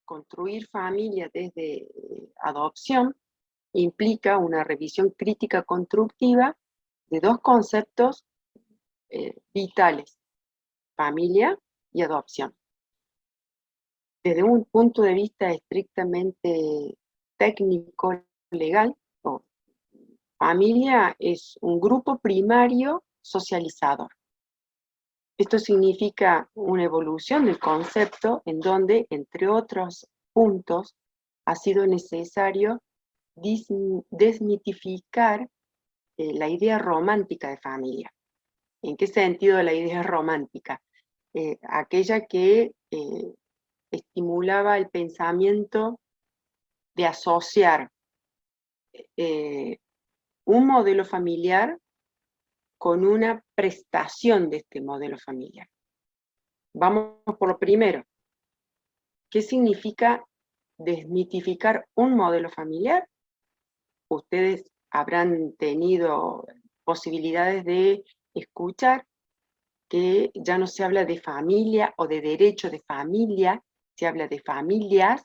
construir familia desde adopción implica una revisión crítica constructiva de dos conceptos vitales: familia y adopción. Desde un punto de vista estrictamente técnico, legal, familia es un grupo primario socializador. Esto significa una evolución del concepto en donde, entre otros puntos, ha sido necesario desmitificar la idea romántica de familia. ¿En qué sentido la idea romántica? Aquella que estimulaba el pensamiento de asociar un modelo familiar con una prestación de este modelo familiar. Vamos por lo primero. ¿Qué significa desmitificar un modelo familiar? Ustedes habrán tenido posibilidades de escuchar que ya no se habla de familia o de derecho de familia, se habla de familias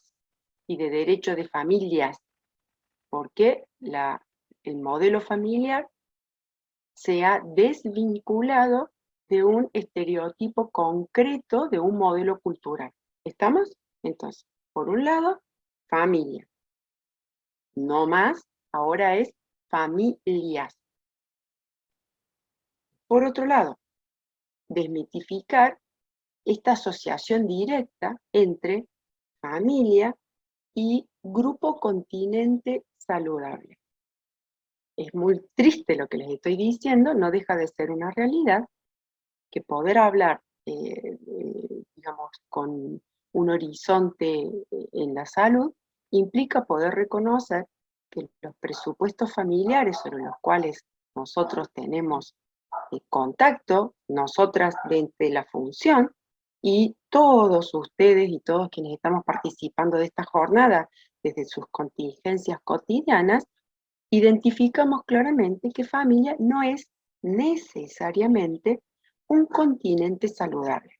y de derecho de familias, porque el modelo familiar se ha desvinculado de un estereotipo concreto de un modelo cultural. ¿Estamos? Entonces, por un lado, familia. No más, ahora es familias. Por otro lado, desmitificar esta asociación directa entre familia y grupo continente saludable. Es muy triste lo que les estoy diciendo, no deja de ser una realidad, que poder hablar, digamos, con un horizonte en la salud, implica poder reconocer que los presupuestos familiares sobre los cuales nosotros tenemos contacto, nosotras desde la función, y todos ustedes y todos quienes estamos participando de esta jornada desde sus contingencias cotidianas, identificamos claramente que familia no es necesariamente un continente saludable.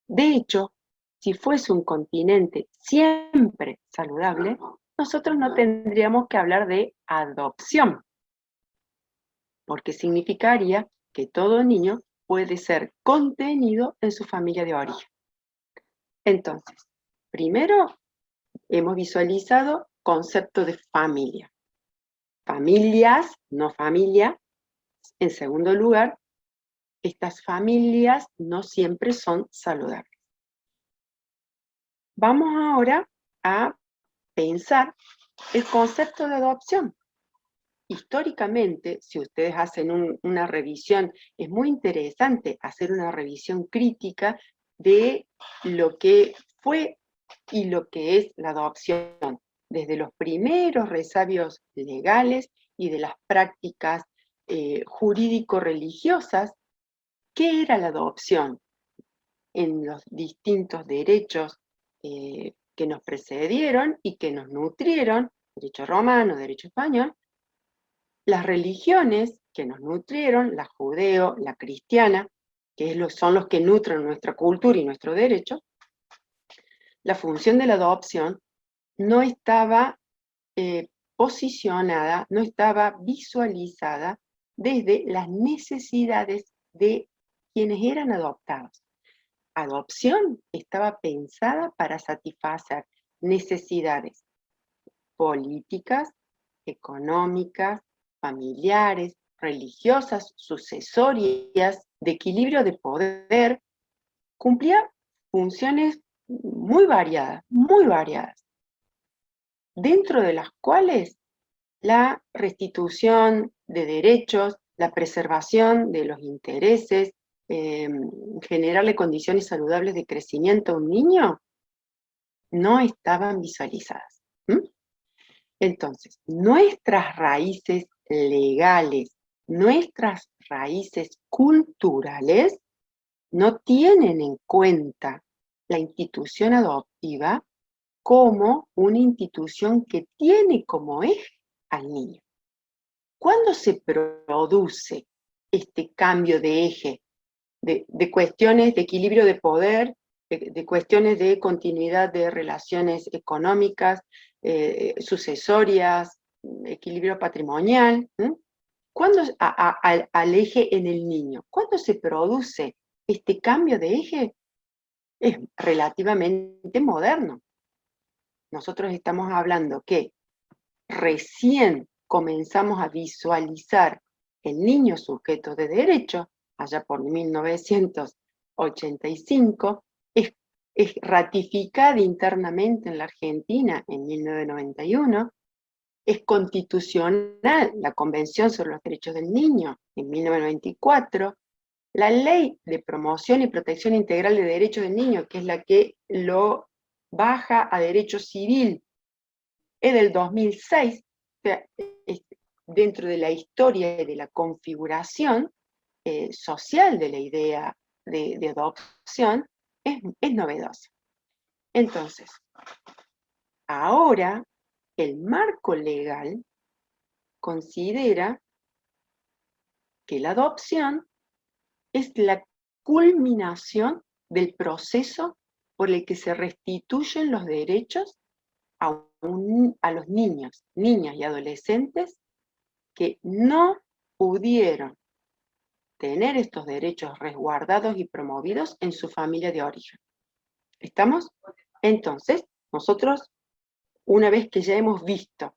De hecho, si fuese un continente siempre saludable, nosotros no tendríamos que hablar de adopción, porque significaría que todo niño puede ser contenido en su familia de origen. Entonces, primero hemos visualizado concepto de familia. Familias, no familia. En segundo lugar, estas familias no siempre son saludables. Vamos ahora a pensar el concepto de adopción. Históricamente, si ustedes hacen una revisión, es muy interesante hacer una revisión crítica de lo que fue y lo que es la adopción, desde los primeros resabios legales y de las prácticas jurídico-religiosas. ¿Qué era la adopción? En los distintos derechos que nos precedieron y que nos nutrieron, derecho romano, derecho español, las religiones que nos nutrieron, la judeo, la cristiana, que son los que nutren nuestra cultura y nuestro derecho. La función de la adopción no estaba posicionada, no estaba visualizada desde las necesidades de quienes eran adoptados. Adopción estaba pensada para satisfacer necesidades políticas, económicas, familiares, religiosas, sucesorias, de equilibrio de poder. Cumplía funciones muy variadas, dentro de las cuales la restitución de derechos, la preservación de los intereses, generarle condiciones saludables de crecimiento a un niño, no estaban visualizadas. Entonces, nuestras raíces legales, nuestras raíces culturales, no tienen en cuenta la institución adoptiva como una institución que tiene como eje al niño. ¿Cuándo se produce este cambio de eje de cuestiones de equilibrio de poder de cuestiones de continuidad de relaciones económicas, sucesorias, equilibrio patrimonial. ¿Cuándo al eje en el niño? ¿Cuándo se produce este cambio de eje? Es relativamente moderno. Nosotros estamos hablando que recién comenzamos a visualizar el niño sujeto de derecho, allá por 1985, es ratificada internamente en la Argentina en 1991, es constitucional la Convención sobre los Derechos del Niño en 1994, la Ley de Promoción y Protección Integral de Derechos del Niño, que es la que lo baja a derecho civil, es del 2006, o sea, dentro de la historia y de la configuración social de la idea de adopción, es novedosa. Entonces, ahora el marco legal considera que la adopción es la culminación del proceso por el que se restituyen los derechos a los niños, niñas y adolescentes que no pudieron tener estos derechos resguardados y promovidos en su familia de origen. ¿Estamos? Entonces, nosotros, una vez que ya hemos visto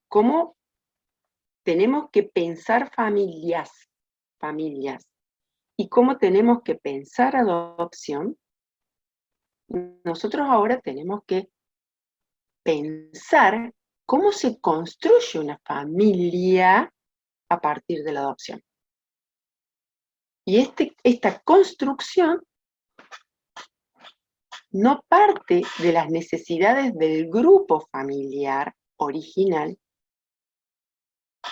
cómo tenemos que pensar familias, y cómo tenemos que pensar adopción, nosotros ahora tenemos que pensar cómo se construye una familia a partir de la adopción. Y esta construcción no parte de las necesidades del grupo familiar original,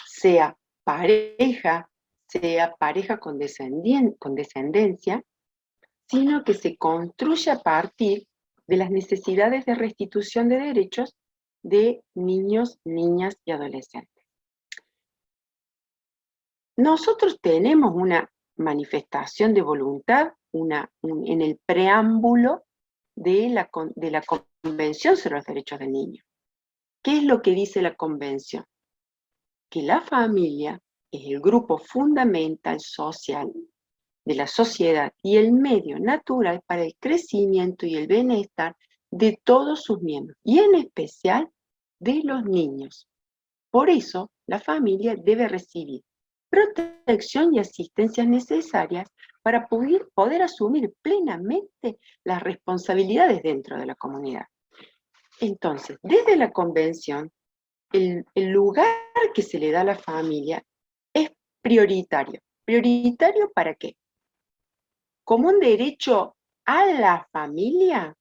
sea pareja con descendencia, sino que se construye a partir de las necesidades de restitución de derechos de niños, niñas y adolescentes. Nosotros tenemos una manifestación de voluntad en el preámbulo de la Convención sobre los Derechos del Niño. ¿Qué es lo que dice la Convención? Que la familia es el grupo fundamental social de la sociedad y el medio natural para el crecimiento y el bienestar de todos sus miembros, y en especial de los niños. Por eso, la familia debe recibir protección y asistencia necesarias para poder asumir plenamente las responsabilidades dentro de la comunidad. Entonces, desde la Convención, el lugar que se le da a la familia es prioritario. ¿Prioritario para qué? ¿Como un derecho a la familia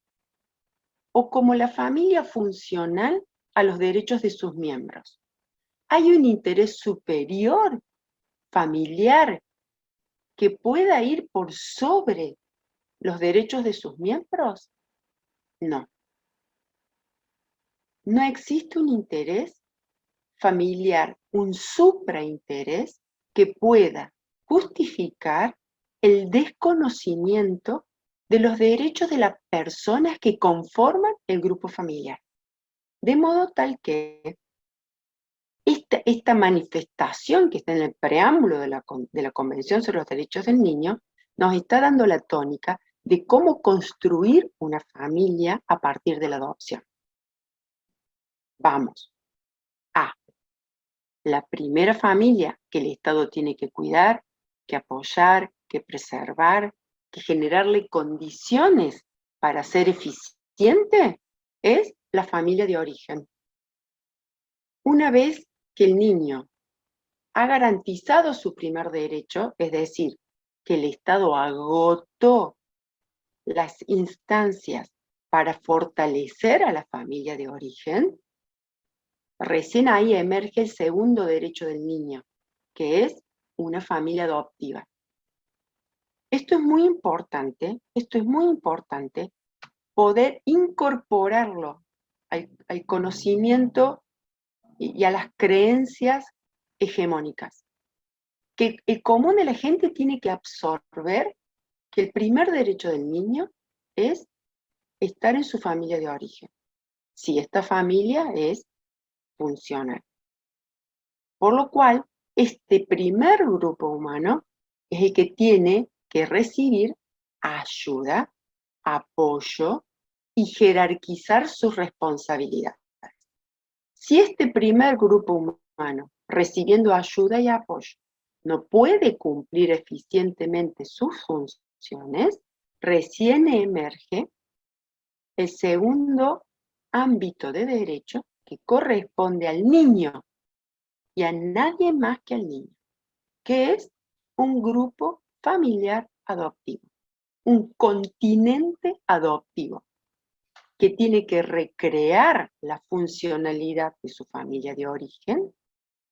o como la familia funcional a los derechos de sus miembros? ¿Hay un interés superior familiar que pueda ir por sobre los derechos de sus miembros? No. No existe un interés familiar, un suprainterés que pueda justificar el desconocimiento de los derechos de las personas que conforman el grupo familiar. De modo tal que esta manifestación que está en el preámbulo de la Convención sobre los Derechos del Niño nos está dando la tónica de cómo construir una familia a partir de la adopción. Vamos a la primera familia que el Estado tiene que cuidar, que apoyar, que preservar, que generarle condiciones para ser eficiente, es la familia de origen. Una vez que el niño ha garantizado su primer derecho, es decir, que el Estado agotó las instancias para fortalecer a la familia de origen, recién ahí emerge el segundo derecho del niño, que es una familia adoptiva. Esto es muy importante poder incorporarlo al conocimiento y a las creencias hegemónicas. Que el común de la gente tiene que absorber que el primer derecho del niño es estar en su familia de origen, si esta familia es funcional. Por lo cual, este primer grupo humano es el que tiene que recibir ayuda, apoyo y jerarquizar sus responsabilidades. Si este primer grupo humano, recibiendo ayuda y apoyo, no puede cumplir eficientemente sus funciones, recién emerge el segundo ámbito de derecho que corresponde al niño y a nadie más que al niño, que es un grupo familiar adoptivo, un continente adoptivo, que tiene que recrear la funcionalidad de su familia de origen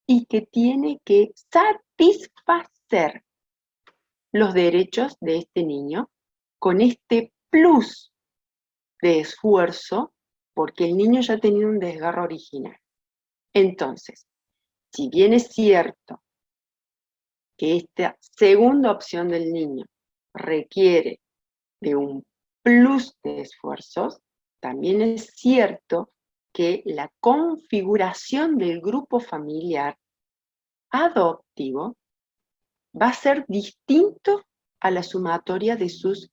y que tiene que satisfacer los derechos de este niño con este plus de esfuerzo, porque el niño ya ha tenido un desgarro original. Entonces, si bien es cierto que esta segunda opción del niño requiere de un plus de esfuerzos, también es cierto que la configuración del grupo familiar adoptivo va a ser distinto a la sumatoria de sus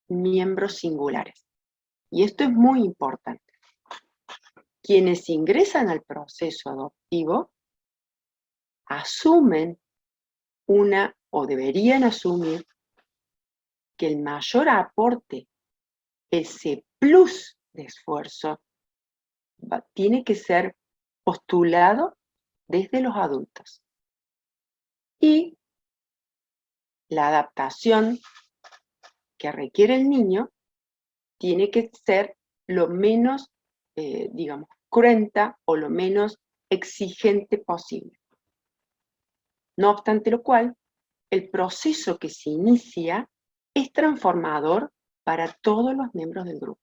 miembros singulares. Y esto es muy importante. Quienes ingresan al proceso adoptivo asumen o deberían asumir que el mayor aporte, ese plus de esfuerzo, tiene que ser postulado desde los adultos. Y la adaptación que requiere el niño tiene que ser lo menos, digamos, cruenta o lo menos exigente posible. No obstante lo cual, el proceso que se inicia es transformador para todos los miembros del grupo,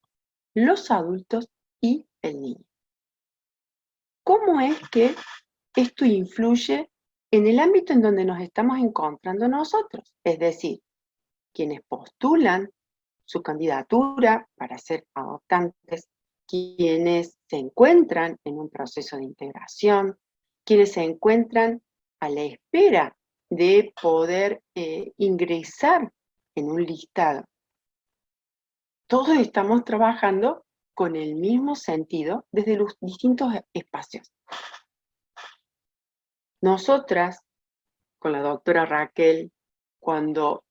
los adultos y el niño. ¿Cómo es que esto influye en el ámbito en donde nos estamos encontrando nosotros? Es decir, quienes postulan su candidatura para ser adoptantes, quienes se encuentran en un proceso de integración, quienes se encuentran a la espera de poder ingresar en un listado. Todos estamos trabajando con el mismo sentido desde los distintos espacios. Nosotras, con la doctora Raquel, cuando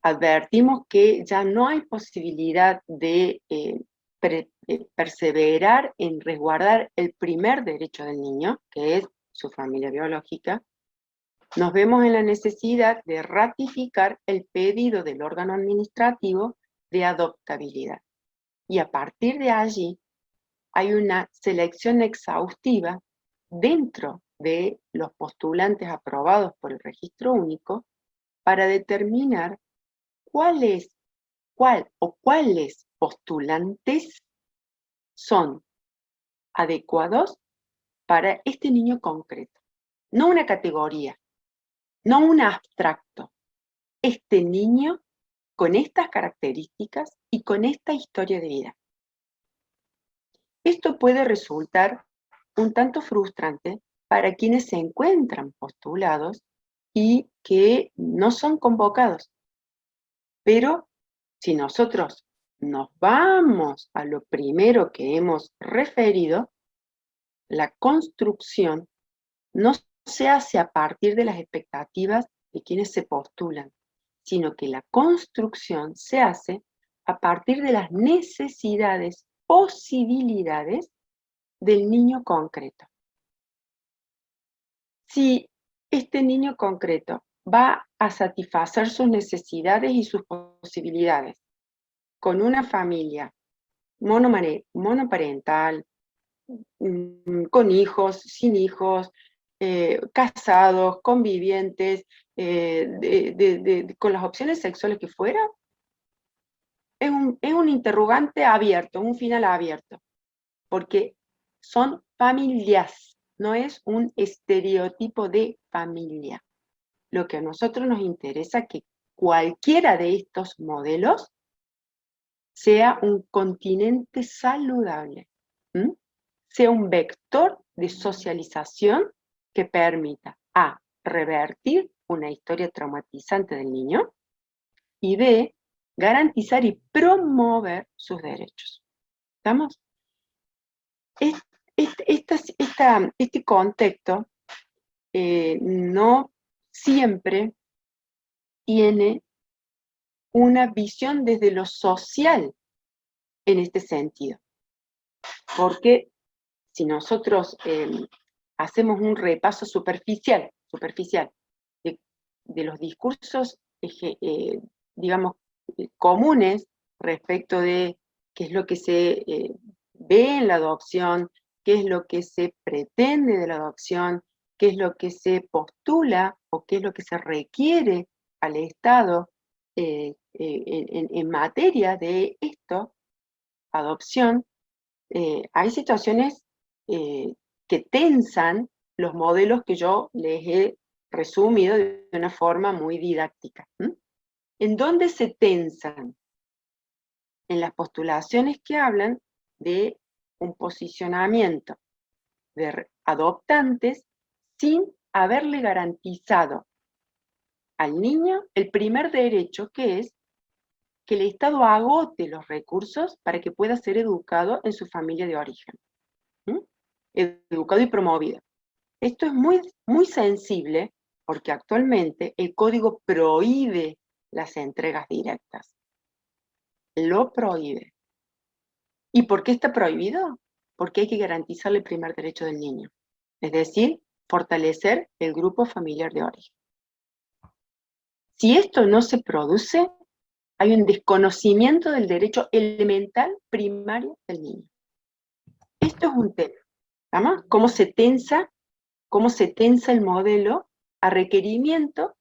advertimos que ya no hay posibilidad de perseverar en resguardar el primer derecho del niño, que es su familia biológica, nos vemos en la necesidad de ratificar el pedido del órgano administrativo de adoptabilidad. Y a partir de allí hay una selección exhaustiva dentro de los postulantes aprobados por el registro único para determinar cuáles postulantes son adecuados para este niño concreto. No una categoría, no un abstracto. Este niño con estas características y con esta historia de vida. Esto puede resultar un tanto frustrante para quienes se encuentran postulados y que no son convocados. Pero si nosotros nos vamos a lo primero que hemos referido, la construcción no se hace a partir de las expectativas de quienes se postulan, sino que la construcción se hace a partir de las necesidades, posibilidades del niño concreto. Si este niño concreto va a satisfacer sus necesidades y sus posibilidades con una familia monoparental, con hijos, sin hijos, casados, convivientes, con las opciones sexuales que fuera, es un interrogante abierto, un final abierto, porque son familias, no es un estereotipo de familia. Lo que a nosotros nos interesa es que cualquiera de estos modelos sea un continente saludable, sea un vector de socialización que permita A, revertir una historia traumatizante del niño, y B, garantizar y promover sus derechos. ¿Estamos? Este contexto no siempre tiene una visión desde lo social en este sentido. Porque si nosotros hacemos un repaso superficial de los discursos, digamos, comunes respecto de qué es lo que se ve en la adopción, qué es lo que se pretende de la adopción, qué es lo que se postula o qué es lo que se requiere al Estado en materia de esto, adopción, hay situaciones que tensan los modelos que yo les he resumido de una forma muy didáctica. ¿En dónde se tensan? En las postulaciones que hablan de un posicionamiento de adoptantes sin haberle garantizado al niño el primer derecho, que es que el Estado agote los recursos para que pueda ser educado en su familia de origen. Educado y promovido. Esto es muy, muy sensible porque actualmente el código prohíbe las entregas directas. Lo prohíbe. ¿Y por qué está prohibido? Porque hay que garantizarle el primer derecho del niño. Es decir, fortalecer el grupo familiar de origen. Si esto no se produce, hay un desconocimiento del derecho elemental primario del niño. Esto es un tema. ¿Vamos? ¿Cómo se tensa el modelo a requerimiento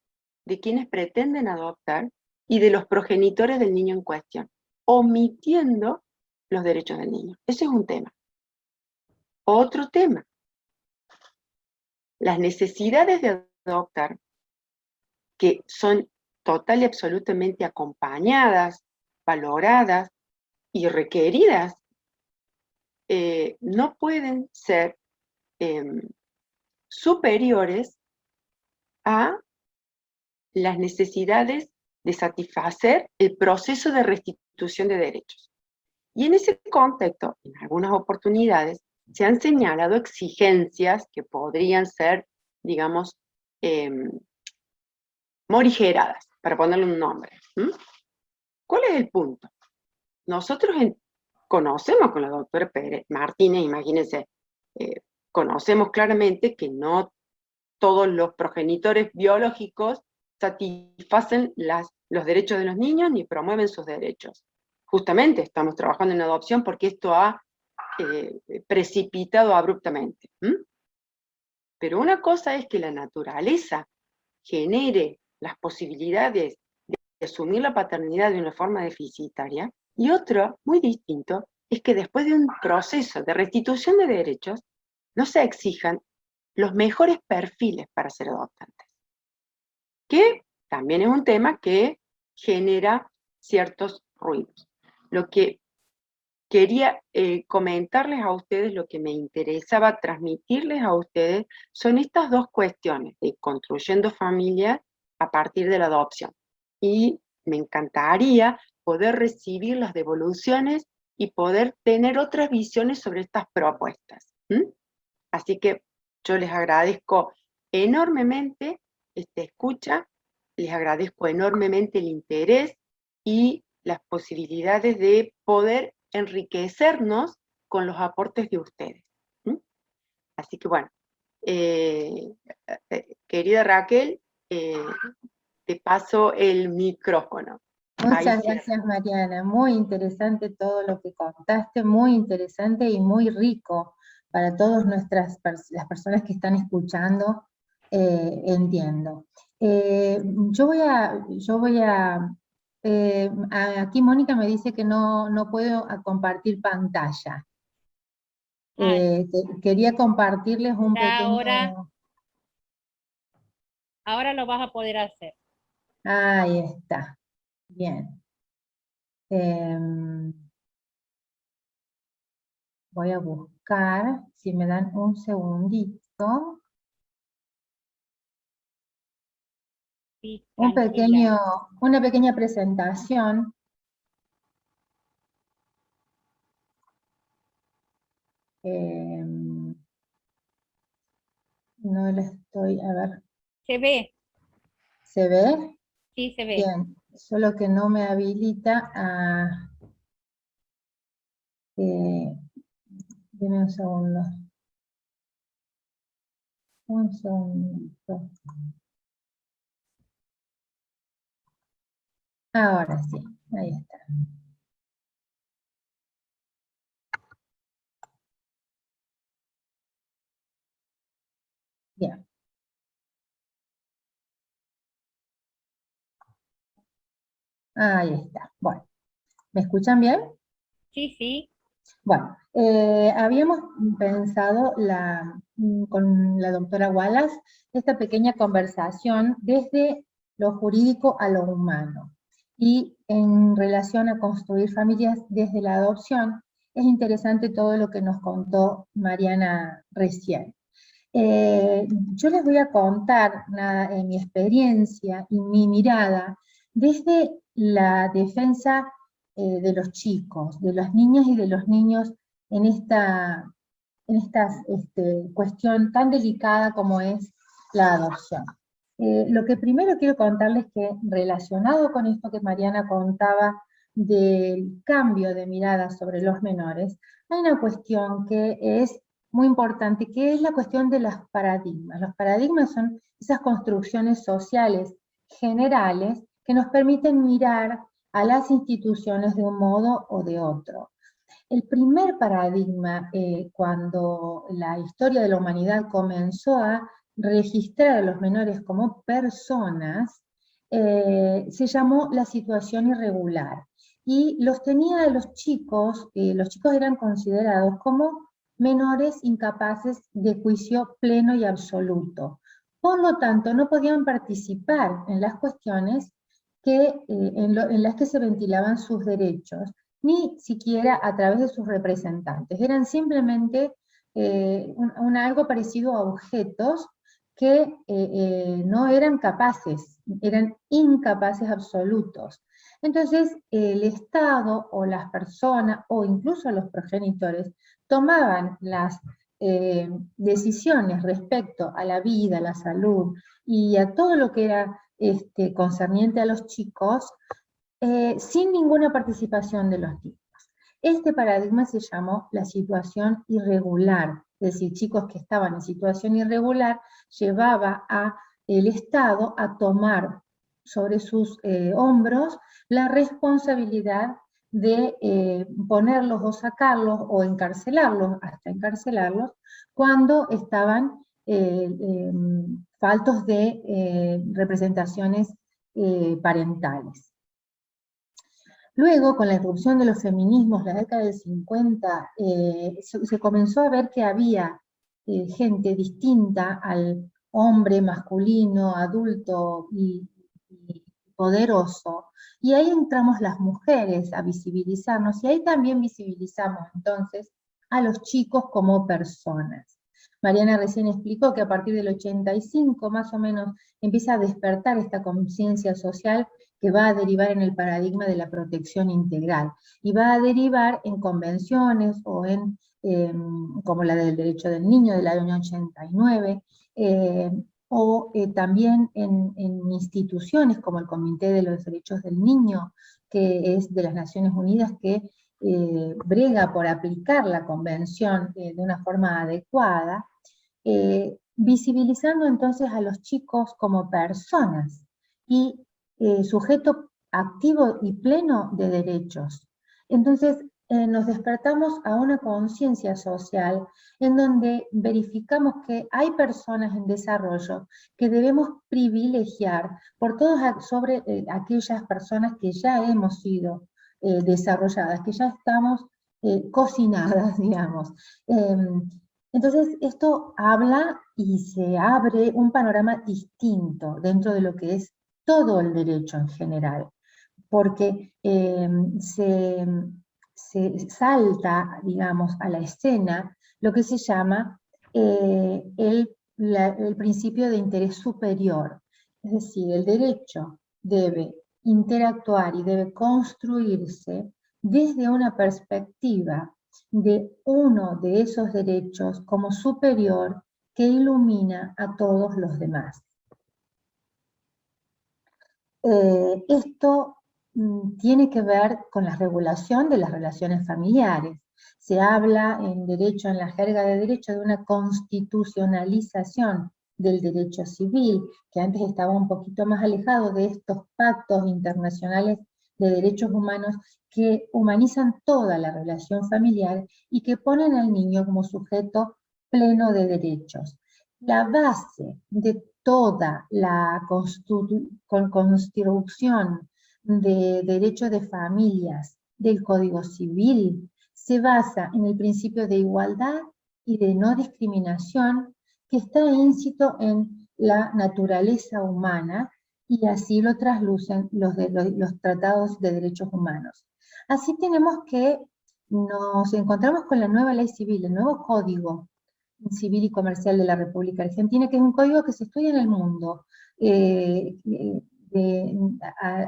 de quienes pretenden adoptar y de los progenitores del niño en cuestión, omitiendo los derechos del niño? Ese es un tema. Otro tema, las necesidades de adoptar, que son total y absolutamente acompañadas, valoradas y requeridas, no pueden ser superiores a las necesidades de satisfacer el proceso de restitución de derechos. Y en ese contexto, en algunas oportunidades, se han señalado exigencias que podrían ser, digamos, morigeradas, para ponerle un nombre. ¿Cuál es el punto? Nosotros conocemos con la doctora Pérez Martínez, imagínense, conocemos claramente que no todos los progenitores biológicos satisfacen los derechos de los niños ni promueven sus derechos. Justamente estamos trabajando en adopción porque esto ha precipitado abruptamente. Pero una cosa es que la naturaleza genere las posibilidades de asumir la paternidad de una forma deficitaria, y otro, muy distinto, es que después de un proceso de restitución de derechos, no se exijan los mejores perfiles para ser adoptantes. Que también es un tema que genera ciertos ruidos. Lo que quería comentarles a ustedes, lo que me interesaba transmitirles a ustedes, son estas dos cuestiones de construyendo familia a partir de la adopción. Y me encantaría poder recibir las devoluciones y poder tener otras visiones sobre estas propuestas. Así que yo les agradezco enormemente esta escucha, les agradezco enormemente el interés y las posibilidades de poder enriquecernos con los aportes de ustedes. Así que bueno, querida Raquel, te paso el micrófono. Muchas gracias, Mariana. Muy interesante todo lo que contaste, muy interesante y muy rico para todas las personas que están escuchando, entiendo. Aquí Mónica me dice que no puedo compartir pantalla. Quería compartirles un pequeño... Ahora lo vas a poder hacer. Ahí está. Bien. Voy a buscar, si me dan un segundito, Sí, tranquila. una pequeña presentación. No la estoy, a ver, ¿Se ve? ¿se ve? Sí, se ve. Bien, solo que no me habilita a... dime un segundo. Un segundito. Ahora sí, ahí está. Bien. Ahí está. Bueno, ¿me escuchan bien? Sí, sí. Bueno, habíamos pensado con la doctora Wallace esta pequeña conversación desde lo jurídico a lo humano. Y en relación a construir familias desde la adopción, es interesante todo lo que nos contó Mariana recién. Yo les voy a contar mi experiencia y mi mirada desde la defensa de los chicos, de las niñas y de los niños en esta cuestión tan delicada como es la adopción. Lo que primero quiero contarles que relacionado con esto que Mariana contaba del cambio de mirada sobre los menores, hay una cuestión que es muy importante, que es la cuestión de los paradigmas. Los paradigmas son esas construcciones sociales generales que nos permiten mirar a las instituciones de un modo o de otro. El primer paradigma, cuando la historia de la humanidad comenzó a registrar a los menores como personas, se llamó la situación irregular. Y los tenía a los chicos eran considerados como menores incapaces de juicio pleno y absoluto. Por lo tanto, no podían participar en las cuestiones en las que se ventilaban sus derechos, ni siquiera a través de sus representantes. Eran simplemente algo parecido a objetos que no eran capaces, eran incapaces absolutos. Entonces, el Estado o las personas, o incluso los progenitores, tomaban las decisiones respecto a la vida, a la salud y a todo lo que era concerniente a los chicos, sin ninguna participación de los niños. Este paradigma se llamó la situación irregular, es decir, chicos que estaban en situación irregular llevaba al Estado a tomar sobre sus hombros la responsabilidad de ponerlos o sacarlos o encarcelarlos, hasta encarcelarlos, cuando estaban faltos de representaciones parentales. Luego, con la irrupción de los feminismos, la década del 50, se comenzó a ver que había gente distinta al hombre masculino, adulto y poderoso, y ahí entramos las mujeres a visibilizarnos, y ahí también visibilizamos entonces a los chicos como personas. Mariana recién explicó que a partir del 85 más o menos empieza a despertar esta conciencia social que va a derivar en el paradigma de la protección integral, y va a derivar en convenciones o como la del derecho del niño del año 89, también en instituciones como el Comité de los Derechos del Niño, que es de las Naciones Unidas, que brega por aplicar la convención de una forma adecuada, visibilizando entonces a los chicos como personas y sujeto activo y pleno de derechos. Entonces nos despertamos a una conciencia social en donde verificamos que hay personas en desarrollo que debemos privilegiar sobre aquellas personas que ya hemos sido desarrolladas, que ya estamos cocinadas, digamos. Entonces, esto habla y se abre un panorama distinto dentro de lo que es todo el derecho en general. porque se salta, digamos, a la escena lo que se llama el principio de interés superior. Es decir, el derecho debe interactuar y debe construirse desde una perspectiva de uno de esos derechos como superior que ilumina a todos los demás. Esto tiene que ver con la regulación de las relaciones familiares. Se habla en derecho, en la jerga de derecho, de una constitucionalización del derecho civil, que antes estaba un poquito más alejado de estos pactos internacionales de derechos humanos que humanizan toda la relación familiar y que ponen al niño como sujeto pleno de derechos. La base de toda la construcción de derecho de familias del Código Civil se basa en el principio de igualdad y de no discriminación que está íncito en la naturaleza humana y así lo traslucen los tratados de derechos humanos. Así tenemos que nos encontramos con la nueva ley civil, el nuevo Código Civil y Comercial de la República Argentina, que es un código que se estudia en el mundo.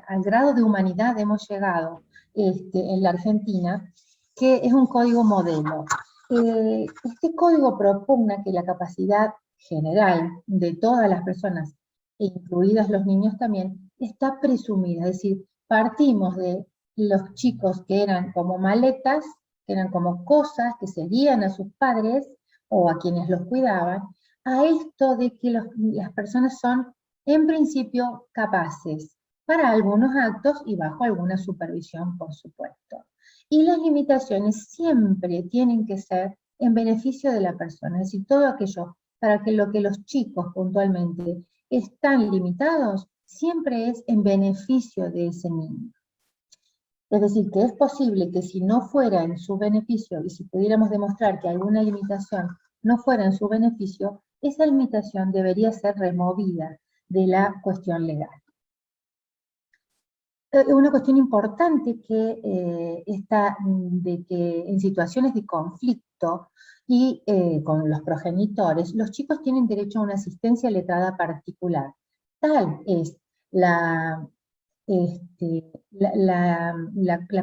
Al grado de humanidad hemos llegado en la Argentina, que es un código modelo. Este código propugna que la capacidad general de todas las personas, incluidas los niños también, está presumida, es decir, partimos de los chicos que eran como maletas, que eran como cosas que seguían a sus padres, o a quienes los cuidaban, a esto de que las personas son, en principio, capaces para algunos actos y bajo alguna supervisión, por supuesto. Y las limitaciones siempre tienen que ser en beneficio de la persona, es decir, todo aquello para que lo que los chicos puntualmente están limitados, siempre es en beneficio de ese niño. Es decir, que es posible que si no fuera en su beneficio, y si pudiéramos demostrar que alguna limitación no fuera en su beneficio, esa limitación debería ser removida de la cuestión legal. Una cuestión importante que está de que en situaciones de conflicto y con los progenitores, los chicos tienen derecho a una asistencia letrada particular. Tal es la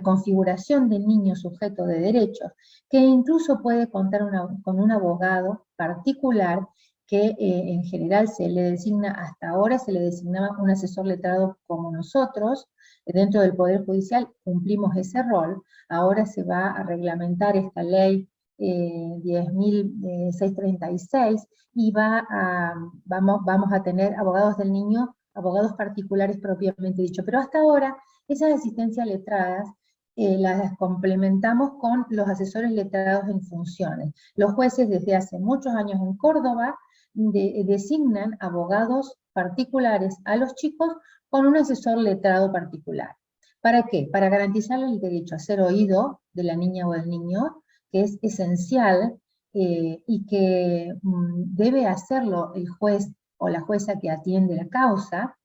configuración del niño sujeto de derechos, que incluso puede contar con un abogado particular que en general se le designa, hasta ahora se le designaba un asesor letrado como nosotros, dentro del Poder Judicial cumplimos ese rol, ahora se va a reglamentar esta ley 10.636 y vamos a tener abogados del niño, abogados particulares propiamente dicho, pero hasta ahora esas asistencias letradas las complementamos con los asesores letrados en funciones. Los jueces desde hace muchos años en Córdoba designan abogados particulares a los chicos con un asesor letrado particular. ¿Para qué? Para garantizarle el derecho a ser oído de la niña o del niño, que es esencial y que debe hacerlo el juez o la jueza que atiende la causa,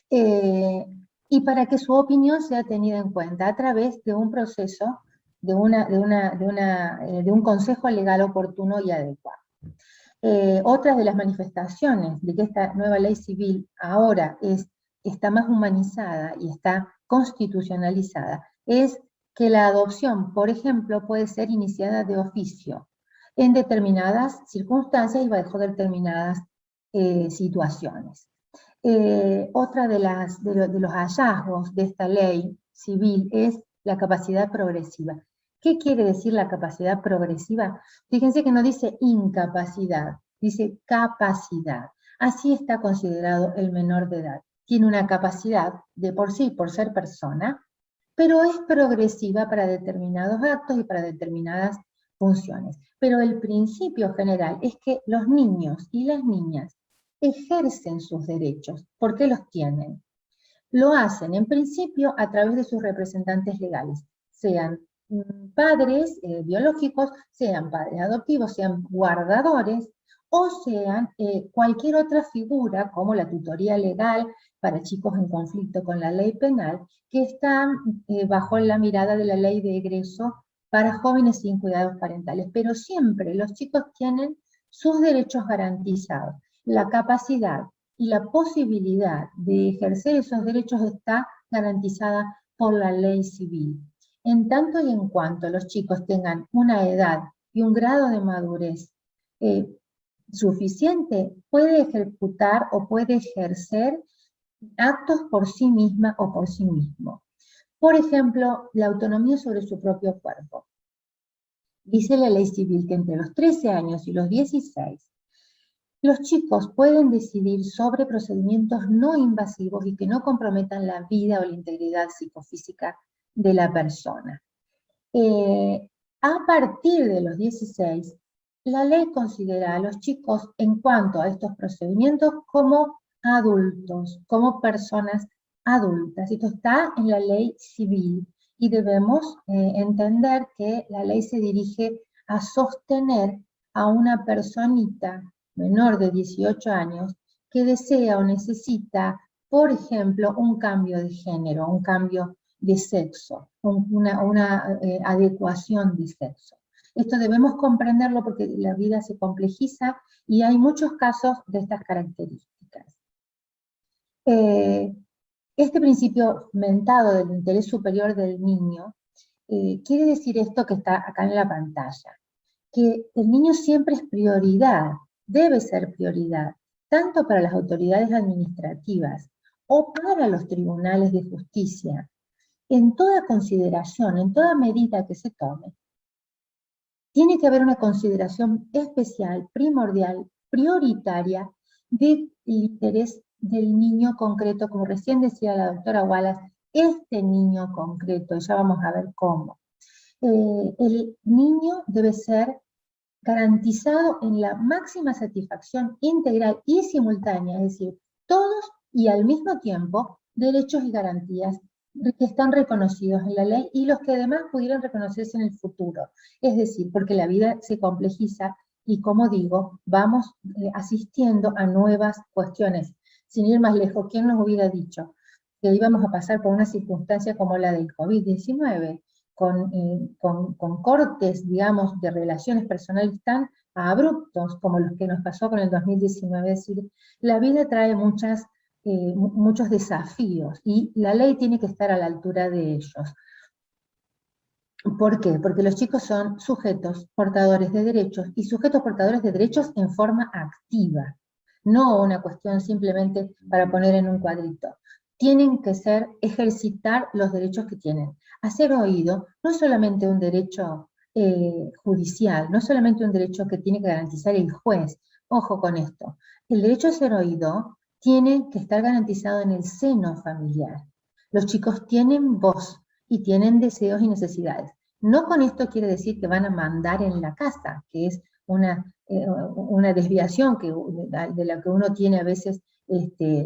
y para que su opinión sea tenida en cuenta a través de un proceso, de un consejo legal oportuno y adecuado. Otra de las manifestaciones de que esta nueva ley civil ahora está más humanizada y está constitucionalizada es que la adopción, por ejemplo, puede ser iniciada de oficio en determinadas circunstancias y bajo determinadas situaciones. Otra de los hallazgos de esta ley civil es la capacidad progresiva. ¿Qué quiere decir la capacidad progresiva? Fíjense que no dice incapacidad, dice capacidad. Así está considerado el menor de edad. Tiene una capacidad de por sí, por ser persona, pero es progresiva para determinados actos y para determinadas funciones. Pero el principio general es que los niños y las niñas ejercen sus derechos. ¿Por qué los tienen? Lo hacen en principio a través de sus representantes legales, sean padres biológicos, sean padres adoptivos, sean guardadores, o sean cualquier otra figura, como la tutoría legal para chicos en conflicto con la ley penal, que están bajo la mirada de la ley de egreso para jóvenes sin cuidados parentales. Pero siempre los chicos tienen sus derechos garantizados. La capacidad y la posibilidad de ejercer esos derechos está garantizada por la ley civil. En tanto y en cuanto los chicos tengan una edad y un grado de madurez suficiente, puede ejecutar o puede ejercer actos por sí misma o por sí mismo. Por ejemplo, la autonomía sobre su propio cuerpo. Dice la ley civil que entre los 13 años y los 16, los chicos pueden decidir sobre procedimientos no invasivos y que no comprometan la vida o la integridad psicofísica de la persona. A partir de los 16, la ley considera a los chicos en cuanto a estos procedimientos como adultos, como personas adultas. Esto está en la ley civil y debemos entender que la ley se dirige a sostener a una personita menor de 18 años que desea o necesita, por ejemplo, un cambio de género, un cambio de sexo, una adecuación de sexo. Esto debemos comprenderlo porque la vida se complejiza y hay muchos casos de estas características. Este principio mentado del interés superior del niño quiere decir esto que está acá en la pantalla, que el niño siempre es prioridad, debe ser prioridad, tanto para las autoridades administrativas o para los tribunales de justicia, en toda consideración, en toda medida que se tome. Tiene que haber una consideración especial, primordial, prioritaria del interés del niño concreto, como recién decía la doctora Wallace, este niño concreto, ya vamos a ver cómo. El niño debe ser garantizado en la máxima satisfacción integral y simultánea, es decir, todos y al mismo tiempo, derechos y garantías que están reconocidos en la ley y los que además pudieran reconocerse en el futuro. Es decir, porque la vida se complejiza y, como digo, vamos asistiendo a nuevas cuestiones. Sin ir más lejos, ¿quién nos hubiera dicho que íbamos a pasar por una circunstancia como la del COVID-19? Con cortes, digamos, de relaciones personales tan abruptos como los que nos pasó con el 2019. Es decir, la vida trae muchos desafíos y la ley tiene que estar a la altura de ellos. ¿Por qué? Porque los chicos son sujetos portadores de derechos y sujetos portadores de derechos en forma activa, no una cuestión simplemente para poner en un cuadrito. Tienen que ejercitar los derechos que tienen. A ser oído no es solamente un derecho judicial, no es solamente un derecho que tiene que garantizar el juez. Ojo con esto. El derecho a ser oído tiene que estar garantizado en el seno familiar. Los chicos tienen voz y tienen deseos y necesidades. No con esto quiere decir que van a mandar en la casa, que es una desviación de la que uno tiene a veces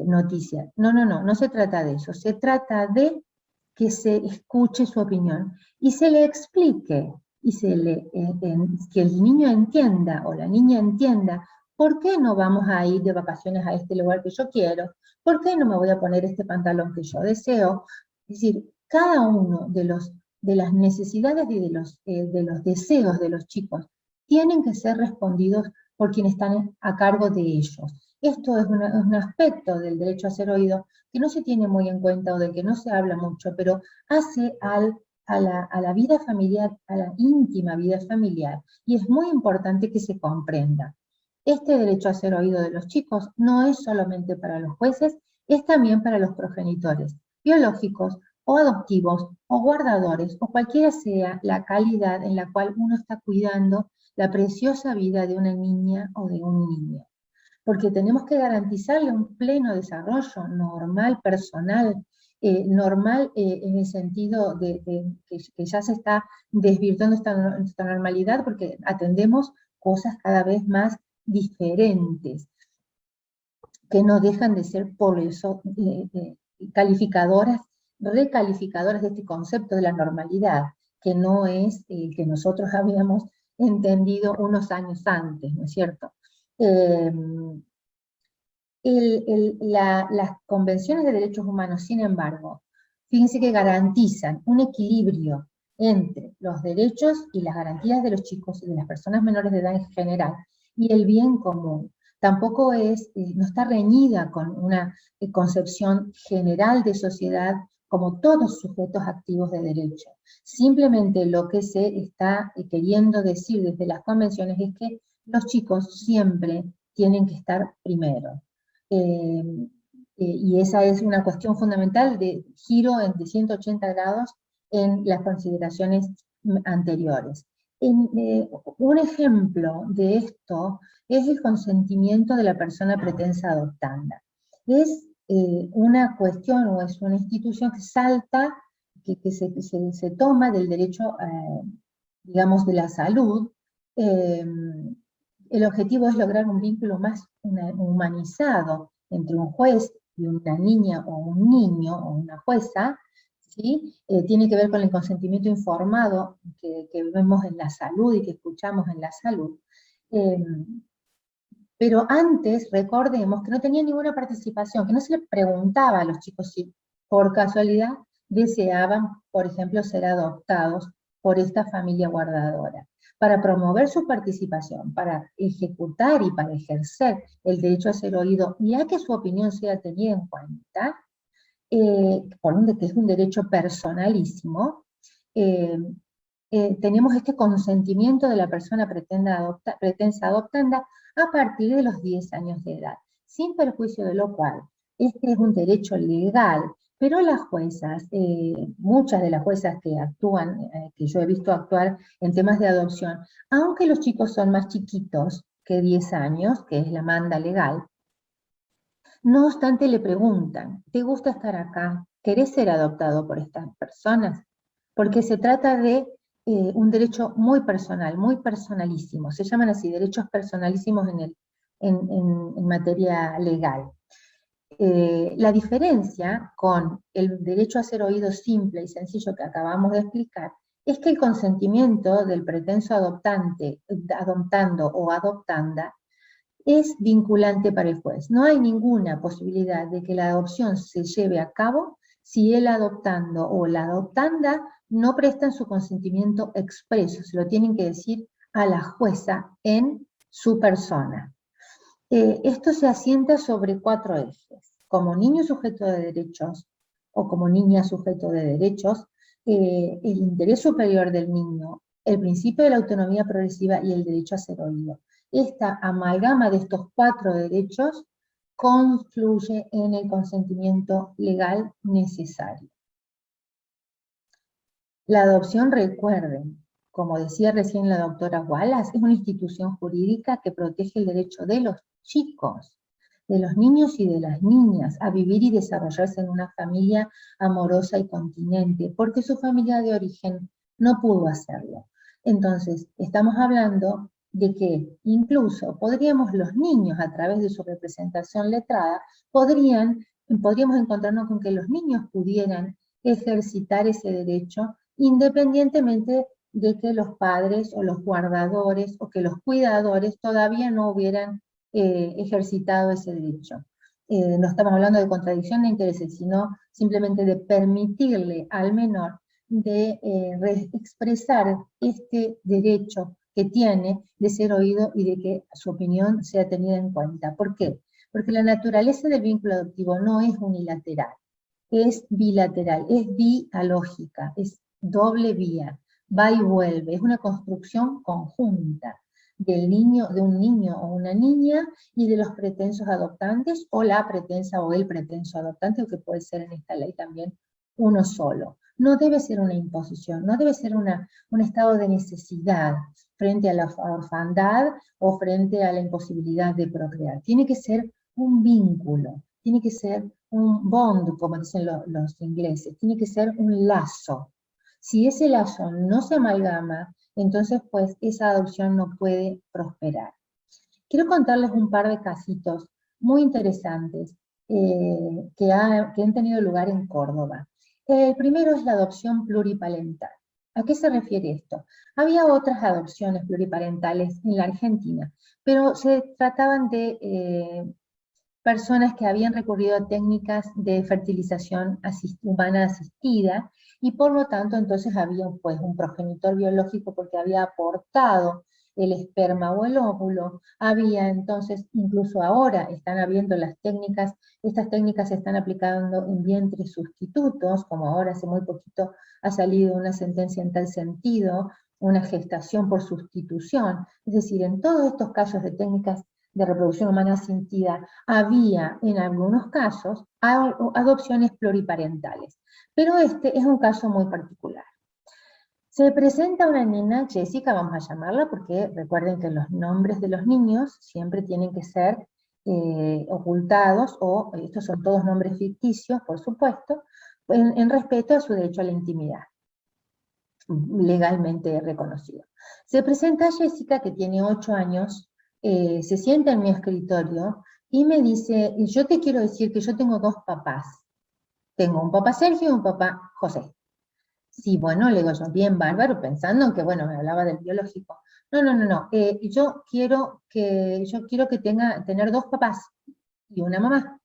noticias. No se trata de eso. Se trata de que se escuche su opinión y se le explique y que el niño entienda o la niña entienda por qué no vamos a ir de vacaciones a este lugar que yo quiero, por qué no me voy a poner este pantalón que yo deseo. Es decir, cada uno de las necesidades y de los deseos de los chicos tienen que ser respondidos por quienes están a cargo de ellos. Esto es un aspecto del derecho a ser oído que no se tiene muy en cuenta o del que no se habla mucho, pero hace a la vida familiar, a la íntima vida familiar, y es muy importante que se comprenda. Este derecho a ser oído de los chicos no es solamente para los jueces, es también para los progenitores, biológicos o adoptivos o guardadores, o cualquiera sea la calidad en la cual uno está cuidando la preciosa vida de una niña o de un niño. Porque tenemos que garantizarle un pleno desarrollo normal, personal, normal en el sentido de que ya se está desvirtuando esta normalidad porque atendemos cosas cada vez más diferentes, que no dejan de ser por eso recalificadoras de este concepto de la normalidad, que no es el que nosotros habíamos entendido unos años antes, ¿no es cierto? Eh, las convenciones de derechos humanos, sin embargo, fíjense que garantizan un equilibrio entre los derechos y las garantías de los chicos y de las personas menores de edad en general, y el bien común. Tampoco no está reñida con una concepción general de sociedad como todos sujetos activos de derecho. Simplemente lo que se está queriendo decir desde las convenciones es que los chicos siempre tienen que estar primero. Y esa es una cuestión fundamental de giro de 180 grados en las consideraciones anteriores. Un ejemplo de esto es el consentimiento de la persona pretensa adoptanda. Es una cuestión o es una institución que salta, que se toma del derecho, digamos, de la salud. El objetivo es lograr un vínculo más humanizado entre un juez y una niña o un niño o una jueza, ¿sí? Tiene que ver con el consentimiento informado que vemos en la salud y que escuchamos en la salud. Pero antes, recordemos que no tenía ninguna participación, que no se les preguntaba a los chicos si por casualidad deseaban, por ejemplo, ser adoptados por esta familia guardadora. Para promover su participación, para ejecutar y para ejercer el derecho a ser oído y a que su opinión sea tenida en cuenta, que es un derecho personalísimo, tenemos este consentimiento de la persona pretensa adoptanda a partir de los 10 años de edad, sin perjuicio de lo cual, este es un derecho legal, pero las juezas, muchas de las juezas que actúan, que yo he visto actuar en temas de adopción, aunque los chicos son más chiquitos que 10 años, que es la manda legal, no obstante le preguntan, ¿te gusta estar acá? ¿Querés ser adoptado por estas personas? Porque se trata de un derecho muy personal, muy personalísimo. Se llaman así, derechos personalísimos en materia legal. La diferencia con el derecho a ser oído simple y sencillo que acabamos de explicar es que el consentimiento del pretenso adoptante, adoptando o adoptanda, es vinculante para el juez. No hay ninguna posibilidad de que la adopción se lleve a cabo si el adoptando o la adoptanda no prestan su consentimiento expreso, se lo tienen que decir a la jueza en su persona. Esto se asienta sobre 4 ejes. Como niño sujeto de derechos, o como niña sujeto de derechos, el interés superior del niño, el principio de la autonomía progresiva y el derecho a ser oído. Esta amalgama de estos 4 derechos confluye en el consentimiento legal necesario. La adopción, recuerden, como decía recién la doctora Wallace, es una institución jurídica que protege el derecho de los chicos, de los niños y de las niñas a vivir y desarrollarse en una familia amorosa y continente, porque su familia de origen no pudo hacerlo. Entonces, estamos hablando de que incluso podríamos los niños, a través de su representación letrada, podríamos encontrarnos con que los niños pudieran ejercitar ese derecho independientemente de que los padres o los guardadores o que los cuidadores todavía no hubieran ejercitado ese derecho. No estamos hablando de contradicción de intereses, sino simplemente de permitirle al menor de expresar este derecho que tiene de ser oído y de que su opinión sea tenida en cuenta. ¿Por qué? Porque la naturaleza del vínculo adoptivo no es unilateral, es bilateral, es dialógica, es doble vía, va y vuelve, es una construcción conjunta de un niño o una niña y de los pretensos adoptantes o la pretensa o el pretenso adoptante, o que puede ser en esta ley también uno solo. No debe ser una imposición, no debe ser un estado de necesidad frente a la orfandad o frente a la imposibilidad de procrear. Tiene que ser un vínculo, tiene que ser un bond, como dicen los ingleses, tiene que ser un lazo. Si ese lazo no se amalgama, entonces pues esa adopción no puede prosperar. Quiero contarles un par de casitos muy interesantes que han tenido lugar en Córdoba. El primero es la adopción pluriparental. ¿A qué se refiere esto? Había otras adopciones pluriparentales en la Argentina, pero se trataban de personas que habían recurrido a técnicas de fertilización humana asistida, y por lo tanto entonces había pues un progenitor biológico porque había aportado el esperma o el óvulo. Había entonces, incluso ahora están habiendo estas técnicas se están aplicando en vientres sustitutos, como ahora hace muy poquito ha salido una sentencia en tal sentido, una gestación por sustitución. Es decir, en todos estos casos de técnicas de reproducción humana asistida, había en algunos casos adopciones pluriparentales. Pero este es un caso muy particular. Se presenta una nena, Jessica, vamos a llamarla, porque recuerden que los nombres de los niños siempre tienen que ser ocultados, o estos son todos nombres ficticios, por supuesto, en respeto a su derecho a la intimidad, legalmente reconocido. Se presenta Jessica, que tiene 8 años, se sienta en mi escritorio y me dice, yo te quiero decir que yo tengo 2 papás. Tengo un papá Sergio y un papá José. Sí, bueno, le digo yo, bien bárbaro, pensando en que, bueno, me hablaba del biológico. No, yo quiero tener 2 papás y una mamá.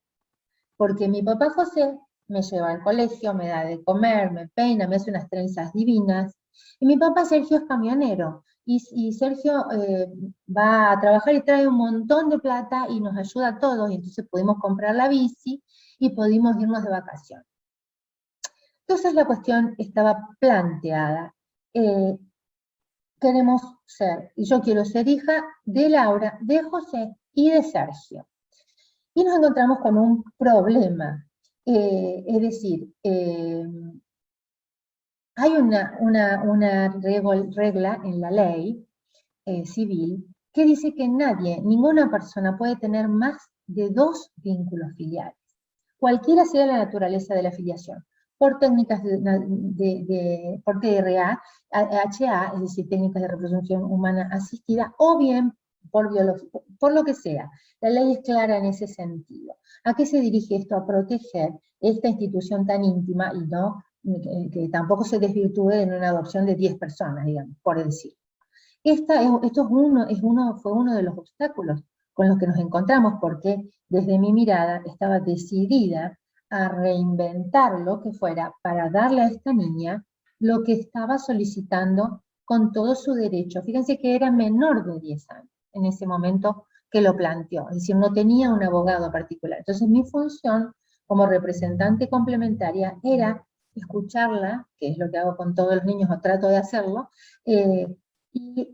Porque mi papá José me lleva al colegio, me da de comer, me peina, me hace unas trenzas divinas. Y mi papá Sergio es camionero. Y Sergio va a trabajar y trae un montón de plata y nos ayuda a todos. Y entonces pudimos comprar la bici y pudimos irnos de vacaciones. Entonces la cuestión estaba planteada. Yo quiero ser hija de Laura, de José y de Sergio. Y nos encontramos con un problema. Es decir, hay una regla en la ley civil que dice que ninguna persona puede tener más de 2 vínculos filiales, cualquiera sea la naturaleza de la filiación, por técnicas por TRA, HA, es decir, técnicas de reproducción humana asistida, o bien por biológico, por lo que sea. La ley es clara en ese sentido. ¿A qué se dirige esto? A proteger esta institución tan íntima y no que tampoco se desvirtúe en una adopción de 10 personas, digamos, por decir. Fue uno de los obstáculos con los que nos encontramos, porque desde mi mirada estaba decidida a reinventar lo que fuera para darle a esta niña lo que estaba solicitando con todo su derecho. Fíjense que era menor de 10 años en ese momento que lo planteó, es decir, no tenía un abogado particular. Entonces mi función como representante complementaria era escucharla, que es lo que hago con todos los niños o trato de hacerlo, y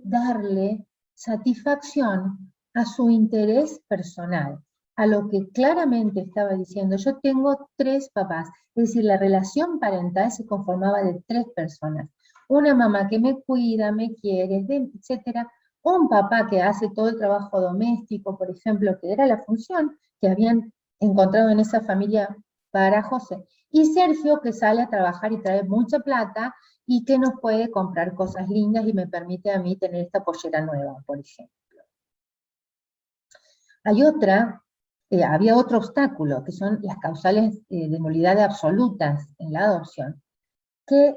darle satisfacción a su interés personal, a lo que claramente estaba diciendo. Yo tengo 3 papás, es decir, la relación parental se conformaba de 3 personas. Una mamá que me cuida, me quiere, etcétera. Un papá que hace todo el trabajo doméstico, por ejemplo, que era la función que habían encontrado en esa familia para José. Y Sergio, que sale a trabajar y trae mucha plata y que nos puede comprar cosas lindas y me permite a mí tener esta pollera nueva, por ejemplo. Había otro obstáculo, que son las causales de nulidad absolutas en la adopción, que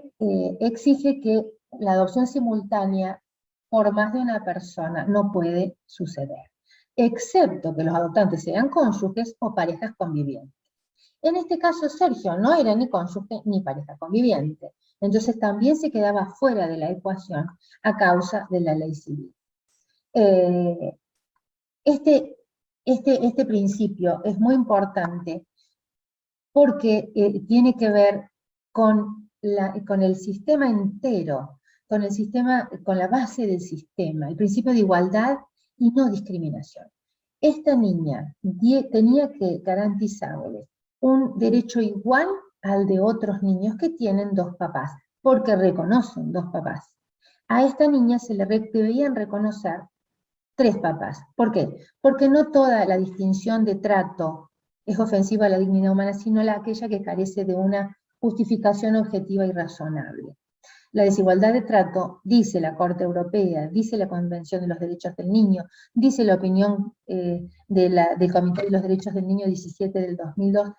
exige que la adopción simultánea por más de una persona no puede suceder, excepto que los adoptantes sean cónyuges o parejas convivientes. En este caso Sergio no era ni cónyuge ni pareja conviviente, entonces también se quedaba fuera de la ecuación a causa de la ley civil. Este principio es muy importante porque tiene que ver con el sistema entero, con la base del sistema, el principio de igualdad y no discriminación. Esta niña tenía que garantizarle un derecho igual al de otros niños que tienen 2 papás, porque reconocen 2 papás. A esta niña se le debían reconocer 3 papás. ¿Por qué? Porque no toda la distinción de trato es ofensiva a la dignidad humana, sino aquella que carece de una justificación objetiva y razonable. La desigualdad de trato, dice la Corte Europea, dice la Convención de los Derechos del Niño, dice la opinión del Comité de los Derechos del Niño 17 del 2002,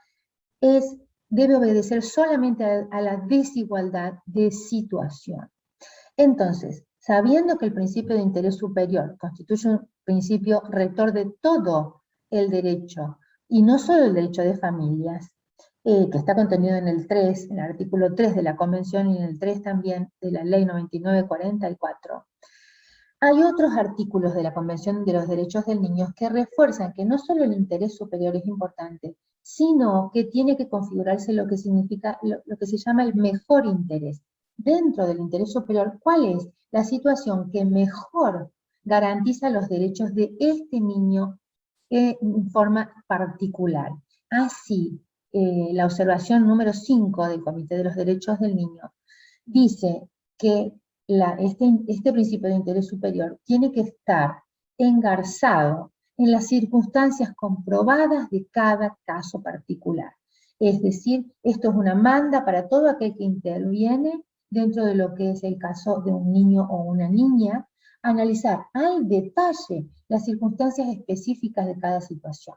debe obedecer solamente a la desigualdad de situación. Entonces, sabiendo que el principio de interés superior constituye un principio rector de todo el derecho, y no solo el derecho de familias, que está contenido en el 3, en el artículo 3 de la Convención y en el 3 también de la Ley 9944, hay otros artículos de la Convención de los Derechos del Niño que refuerzan que no solo el interés superior es importante, sino que tiene que configurarse lo que significa, lo que se llama el mejor interés. Dentro del interés superior, ¿cuál es la situación que mejor garantiza los derechos de este niño en forma particular? Así, la observación número 5 del Comité de los Derechos del Niño dice que este principio de interés superior tiene que estar engarzado en las circunstancias comprobadas de cada caso particular. Es decir, esto es una manda para todo aquel que interviene dentro de lo que es el caso de un niño o una niña, analizar al detalle las circunstancias específicas de cada situación.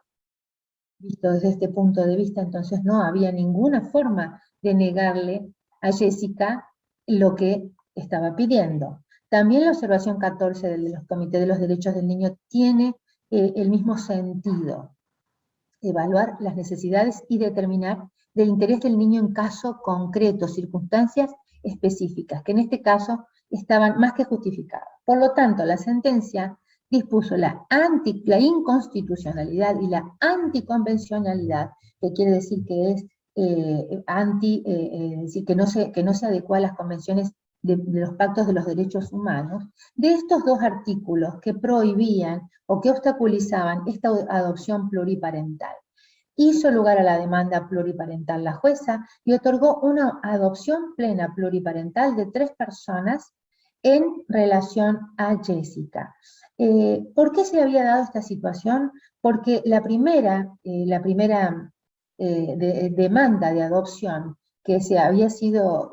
Visto desde este punto de vista, entonces no había ninguna forma de negarle a Jessica lo que estaba pidiendo. También la observación 14 del Comité de los Derechos del Niño tiene el mismo sentido. Evaluar las necesidades y determinar del interés del niño en caso concreto, circunstancias específicas, que en este caso estaban más que justificadas. Por lo tanto, la sentencia dispuso la inconstitucionalidad y la anticonvencionalidad, que quiere decir que es decir, que no se adecua a las convenciones de los pactos de los derechos humanos, de estos dos artículos que prohibían o que obstaculizaban esta adopción pluriparental. Hizo lugar a la demanda pluriparental la jueza y otorgó una adopción plena pluriparental de 3 personas en relación a Jessica. ¿Por qué se había dado esta situación? Porque la primera demanda de adopción que se había sido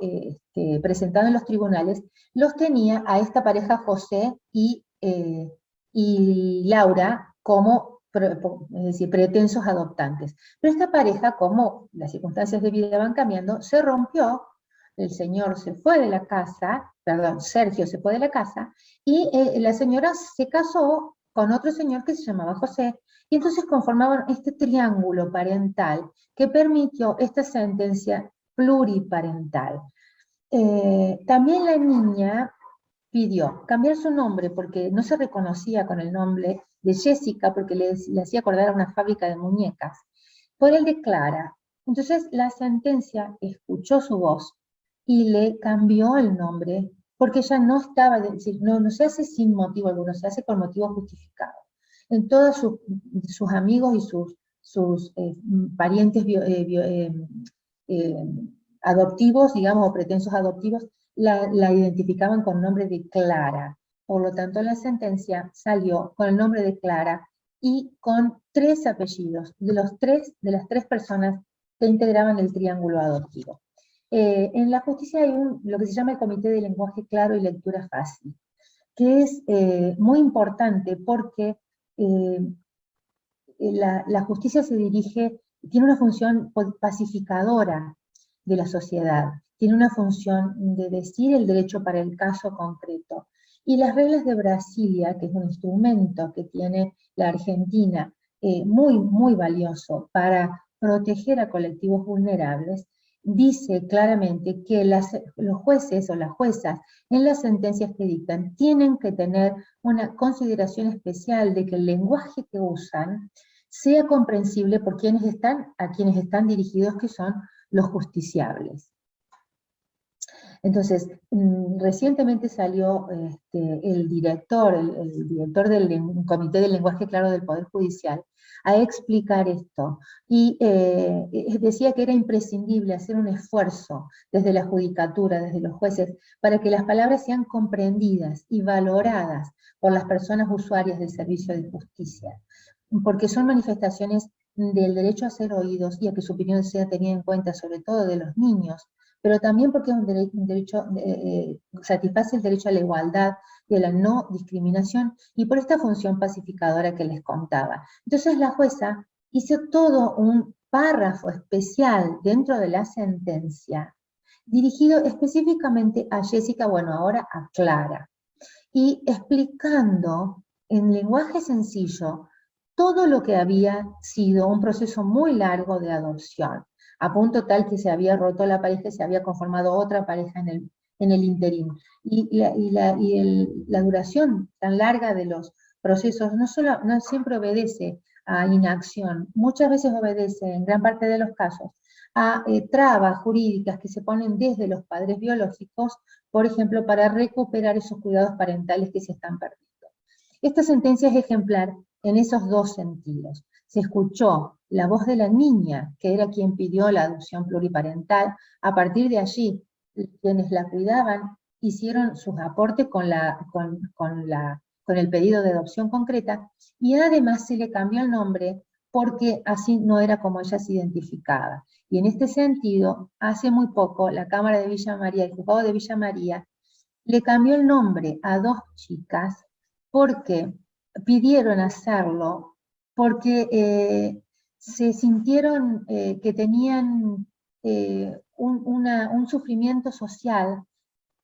presentada en los tribunales, los tenía a esta pareja José y Laura como es decir, pretensos adoptantes. Pero esta pareja, como las circunstancias de vida van cambiando, se rompió, el señor se fue de la casa, perdón, Sergio se fue de la casa, y la señora se casó con otro señor que se llamaba José, y entonces conformaban este triángulo parental que permitió esta sentencia pluriparental. También la niña pidió cambiar su nombre porque no se reconocía con el nombre de Jessica porque le hacía acordar a una fábrica de muñecas, por el de Clara. Entonces la sentencia escuchó su voz y le cambió el nombre porque ella no estaba, es decir, no se hace sin motivo alguno, se hace con motivo justificado. En todos sus amigos y sus parientes adoptivos, digamos, o pretensos adoptivos, la identificaban con nombre de Clara. Por lo tanto, la sentencia salió con el nombre de Clara y con 3 apellidos de las 3 personas que integraban el triángulo adoptivo. En la justicia hay lo que se llama el Comité de Lenguaje Claro y Lectura Fácil, que es muy importante porque la justicia tiene una función pacificadora de la sociedad, tiene una función de decir el derecho para el caso concreto. Y las reglas de Brasilia, que es un instrumento que tiene la Argentina, muy, muy valioso para proteger a colectivos vulnerables, dice claramente que los jueces o las juezas en las sentencias que dictan tienen que tener una consideración especial de que el lenguaje que usan sea comprensible por a quienes están dirigidos, que son los justiciables. Entonces, recientemente salió el director del Comité del Lenguaje Claro del Poder Judicial a explicar esto, y decía que era imprescindible hacer un esfuerzo desde la judicatura, desde los jueces, para que las palabras sean comprendidas y valoradas por las personas usuarias del servicio de justicia, porque son manifestaciones del derecho a ser oídos y a que su opinión sea tenida en cuenta, sobre todo de los niños, pero también porque es un derecho, satisface el derecho a la igualdad y a la no discriminación, y por esta función pacificadora que les contaba. Entonces la jueza hizo todo un párrafo especial dentro de la sentencia dirigido específicamente a Jessica, bueno, ahora a Clara, y explicando en lenguaje sencillo todo lo que había sido un proceso muy largo de adopción, a punto tal que se había roto la pareja y se había conformado otra pareja en el interín. La duración tan larga de los procesos no siempre obedece a inacción, muchas veces obedece, en gran parte de los casos, a trabas jurídicas que se ponen desde los padres biológicos, por ejemplo, para recuperar esos cuidados parentales que se están perdiendo. Esta sentencia es ejemplar en esos dos sentidos. Se escuchó la voz de la niña, que era quien pidió la adopción pluriparental. A partir de allí, quienes la cuidaban hicieron sus aportes con el pedido de adopción concreta, y además se le cambió el nombre porque así no era como ella se identificaba. Y en este sentido, hace muy poco, la Cámara de Villa María, el Juzgado de Villa María, le cambió el nombre a dos chicas porque pidieron hacerlo, porque se sintieron que tenían un sufrimiento social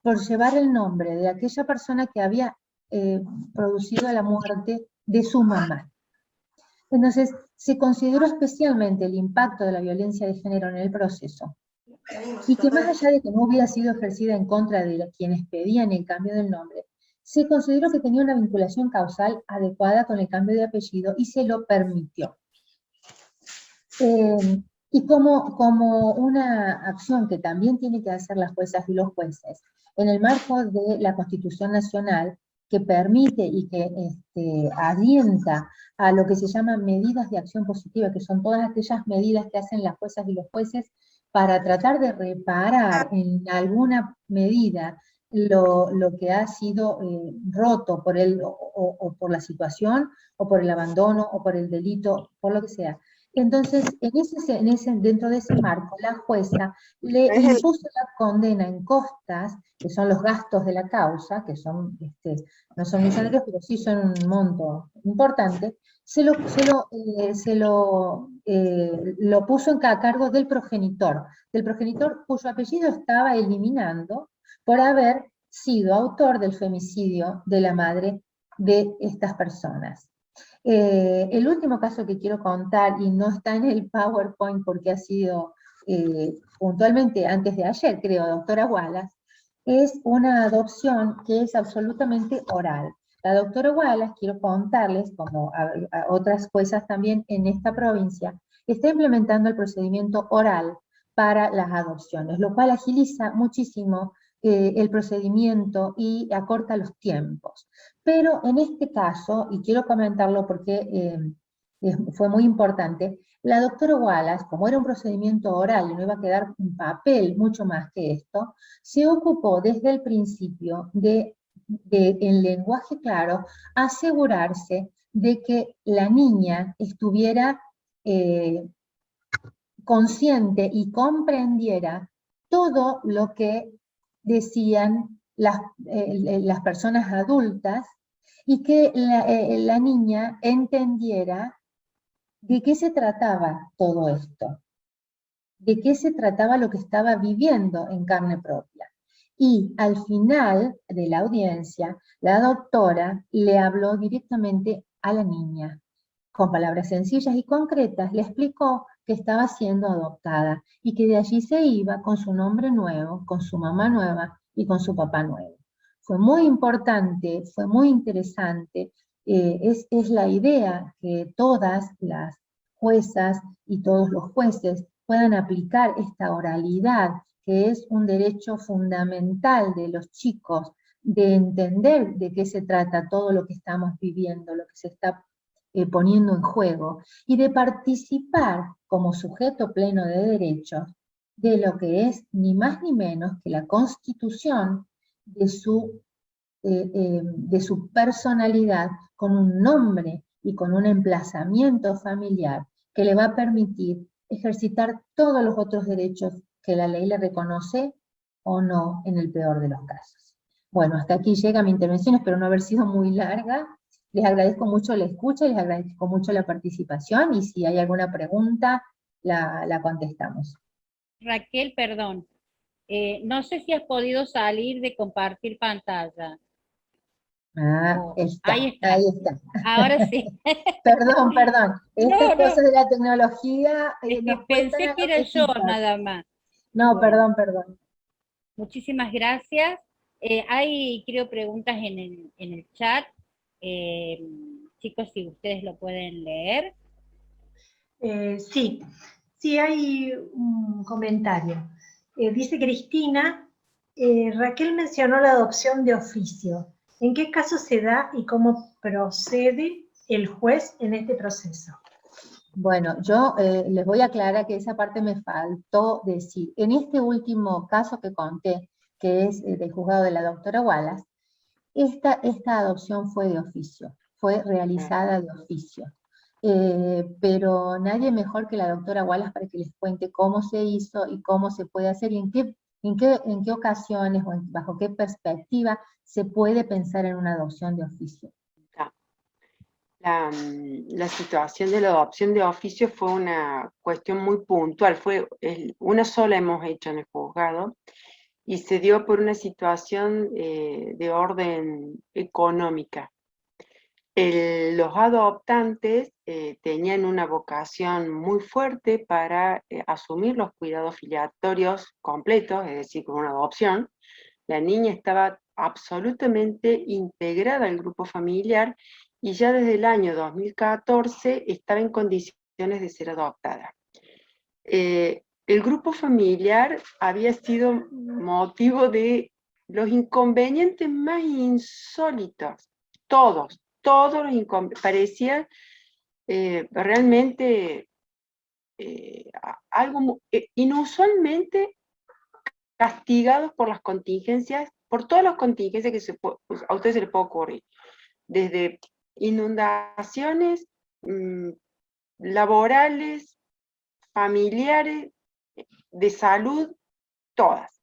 por llevar el nombre de aquella persona que había producido la muerte de su mamá. Entonces, se consideró especialmente el impacto de la violencia de género en el proceso, y que más allá de que no hubiera sido ejercida en contra de quienes pedían el cambio del nombre, se consideró que tenía una vinculación causal adecuada con el cambio de apellido y se lo permitió. Y como una acción que también tienen que hacer las juezas y los jueces, en el marco de la Constitución Nacional, que permite y que alienta a lo que se llaman medidas de acción positiva, que son todas aquellas medidas que hacen las juezas y los jueces para tratar de reparar en alguna medida lo que ha sido roto por o por la situación, o por el abandono, o por el delito, por lo que sea. Entonces, dentro de ese marco, la jueza le impuso la condena en costas, que son los gastos de la causa, que son, no son millonarios, pero sí son un monto importante, lo puso a cargo del progenitor cuyo apellido estaba eliminando por haber sido autor del femicidio de la madre de estas personas. El último caso que quiero contar, y no está en el PowerPoint porque ha sido puntualmente antes de ayer, creo, doctora Wallace, es una adopción que es absolutamente oral. La doctora Wallace, quiero contarles, como a otras juezas también en esta provincia, está implementando el procedimiento oral para las adopciones, lo cual agiliza muchísimo el procedimiento y acorta los tiempos. Pero en este caso, y quiero comentarlo porque fue muy importante, la doctora Wallace, como era un procedimiento oral y no iba a quedar un papel mucho más que esto, se ocupó desde el principio de en lenguaje claro, asegurarse de que la niña estuviera consciente y comprendiera todo lo que decían las personas adultas, y que la niña entendiera de qué se trataba todo esto, de qué se trataba lo que estaba viviendo en carne propia. Y al final de la audiencia, la doctora le habló directamente a la niña. Con palabras sencillas y concretas, le explicó que estaba siendo adoptada y que de allí se iba con su nombre nuevo, con su mamá nueva y con su papá nuevo. Fue muy importante, fue muy interesante. Es la idea que todas las juezas y todos los jueces puedan aplicar esta oralidad, que es un derecho fundamental de los chicos, de entender de qué se trata todo lo que estamos viviendo, lo que se está poniendo en juego, y de participar como sujeto pleno de derechos de lo que es ni más ni menos que la constitución de su personalidad, con un nombre y con un emplazamiento familiar que le va a permitir ejercitar todos los otros derechos que la ley le reconoce o no, en el peor de los casos. Bueno, hasta aquí llega mi intervención, espero no haber sido muy larga. Les agradezco mucho la escucha, les agradezco mucho la participación, y si hay alguna pregunta, la contestamos. Raquel, perdón. No sé si has podido salir de compartir pantalla. Ah, está, Ahí ahí está. está. Ahora sí. Perdón, perdón. Estas No, no. cosas de la tecnología Es que nos cuentan pensé a que los era yo viejitos. nada más. No, Bueno, perdón, perdón. muchísimas gracias. Hay, creo, preguntas en el chat. Eh, Chicos, si ustedes lo pueden leer. Sí, sí hay un comentario. Dice Cristina, Raquel mencionó la adopción de oficio. ¿En qué caso se da y cómo procede el juez en este proceso? Bueno, yo les voy a aclarar que esa parte me faltó decir. En este último caso que conté, que es del juzgado de la doctora Wallace, esta adopción fue de oficio, fue realizada de oficio. Pero nadie mejor que la doctora Wallace para que les cuente cómo se hizo y cómo se puede hacer y en qué ocasiones o bajo qué perspectiva se puede pensar en una adopción de oficio. La situación de la adopción de oficio fue una cuestión muy puntual, una sola hemos hecho en el juzgado, y se dio por una situación de orden económica. Los adoptantes tenían una vocación muy fuerte para asumir los cuidados filiatorios completos, es decir, con una adopción. La niña estaba absolutamente integrada al grupo familiar y ya desde el año 2014 estaba en condiciones de ser adoptada. El grupo familiar había sido motivo de los inconvenientes más insólitos, todos los inconvenientes, parecía realmente algo inusualmente castigados por las contingencias, por todas las contingencias que a ustedes se les puede ocurrir, desde inundaciones, laborales, familiares, de salud, todas.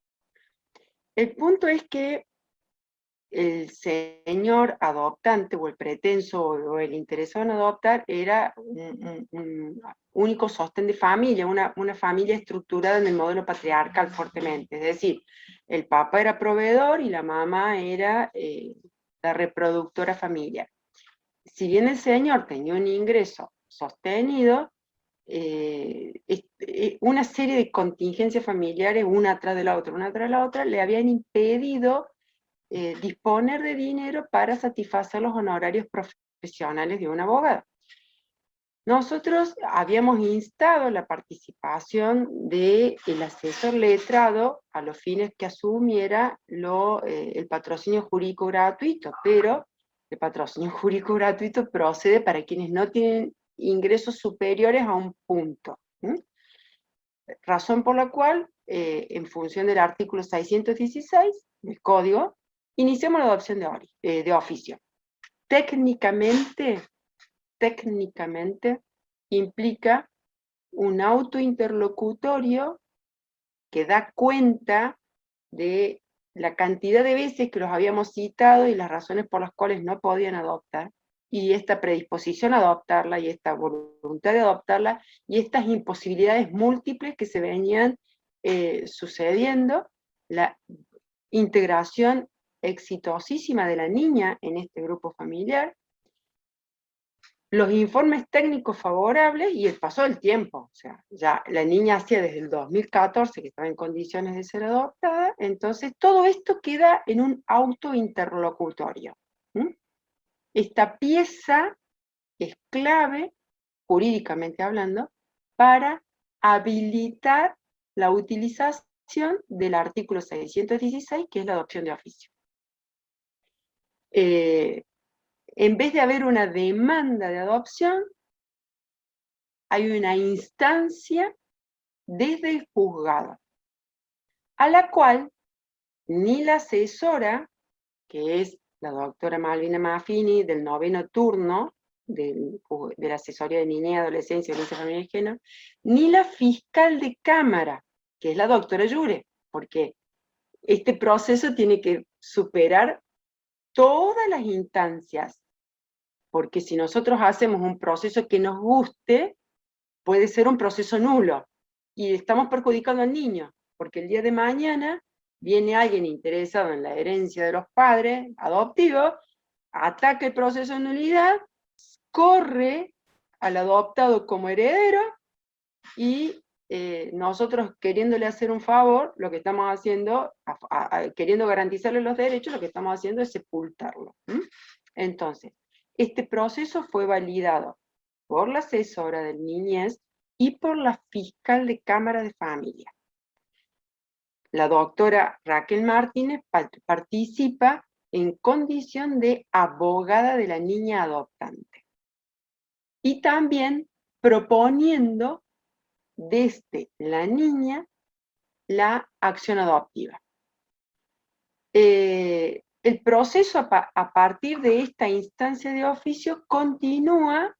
El punto es que el señor adoptante o el pretenso o el interesado en adoptar era un único sostén de familia, una familia estructurada en el modelo patriarcal fuertemente. Es decir, el papá era proveedor y la mamá era la reproductora familiar. Si bien el señor tenía un ingreso sostenido, una serie de contingencias familiares, una tras de la otra, le habían impedido disponer de dinero para satisfacer los honorarios profesionales de un abogado. Nosotros habíamos instado la participación del asesor letrado a los fines que asumiera el patrocinio jurídico gratuito, pero el patrocinio jurídico gratuito procede para quienes no tienen ingresos superiores a un punto. Razón por la cual, en función del artículo 616 del Código, iniciamos la adopción de oficio. Técnicamente implica un auto interlocutorio que da cuenta de la cantidad de veces que los habíamos citado y las razones por las cuales no podían adoptar, y esta predisposición a adoptarla, y esta voluntad de adoptarla, y estas imposibilidades múltiples que se venían sucediendo, la integración exitosísima de la niña en este grupo familiar, los informes técnicos favorables y el paso del tiempo. O sea, ya la niña hacía desde el 2014 que estaba en condiciones de ser adoptada, entonces todo esto queda en un auto interlocutorio. Esta pieza es clave, jurídicamente hablando, para habilitar la utilización del artículo 616, que es la adopción de oficio. En vez de haber una demanda de adopción, hay una instancia desde el juzgado, a la cual ni la asesora, que es la doctora Malvina Maffini, del 9º turno, de la asesoría de niñez, adolescencia, violencia familiar y género, ni la fiscal de cámara, que es la doctora Yure, porque este proceso tiene que superar todas las instancias, porque si nosotros hacemos un proceso que nos guste, puede ser un proceso nulo, y estamos perjudicando al niño. porque el día de mañana viene alguien interesado en la herencia de los padres adoptivos, ataca el proceso de nulidad, corre al adoptado como heredero, y nosotros queriéndole hacer un favor, lo que estamos haciendo, queriendo garantizarle los derechos, lo que estamos haciendo es sepultarlo. Entonces, este proceso fue validado por la asesora del niñez y por la fiscal de Cámara de Familia. La doctora Raquel Martínez participa en condición de abogada de la niña adoptante. Y también proponiendo desde la niña la acción adoptiva. El proceso a partir de esta instancia de oficio continúa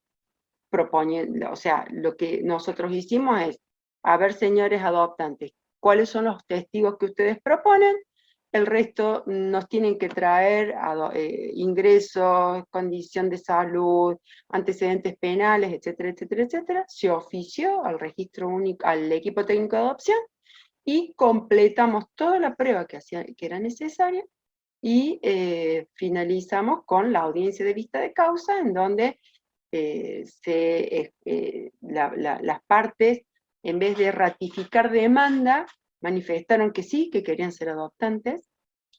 proponiendo, o sea, lo que nosotros hicimos es, a ver, señores adoptantes, ¿cuáles son los testigos que ustedes proponen? El resto nos tienen que traer ingresos, condición de salud, antecedentes penales, etcétera, etcétera, etcétera. Se ofició al registro único, al equipo técnico de adopción, y completamos toda la prueba que era necesaria, y finalizamos con la audiencia de vista de causa, en donde las partes, en vez de ratificar demanda, manifestaron que sí, que querían ser adoptantes.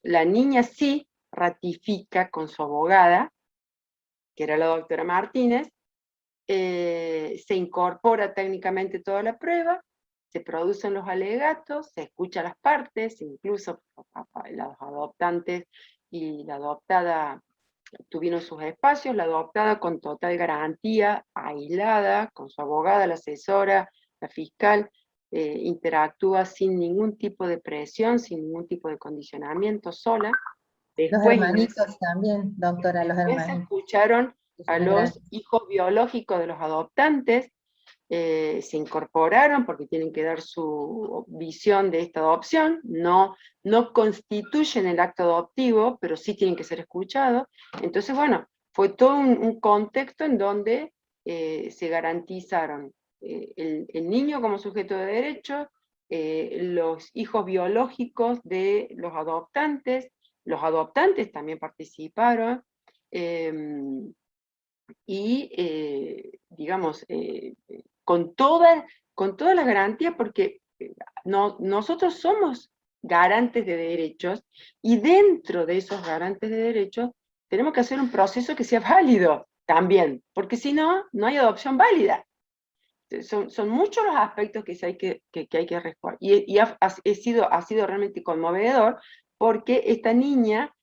La niña sí ratifica con su abogada, que era la doctora Martínez, se incorpora técnicamente toda la prueba, se producen los alegatos, se escuchan las partes, incluso los adoptantes y la adoptada tuvieron sus espacios, la adoptada con total garantía, aislada, con su abogada, la asesora, la fiscal, interactúa sin ningún tipo de presión, sin ningún tipo de condicionamiento, sola. Los hermanitos también, doctora, los hermanitos. Escucharon a los hijos biológicos de los adoptantes, se incorporaron porque tienen que dar su visión de esta adopción, no constituyen el acto adoptivo, pero sí tienen que ser escuchados. Entonces, bueno, fue todo un contexto en donde se garantizaron el niño como sujeto de derecho, los hijos biológicos de los adoptantes también participaron, y digamos, con todas las garantías, porque nosotros somos garantes de derechos, y dentro de esos garantes de derechos tenemos que hacer un proceso que sea válido también, porque si no, no hay adopción válida. Son muchos los aspectos que hay que responder, y ha sido realmente conmovedor, porque esta niña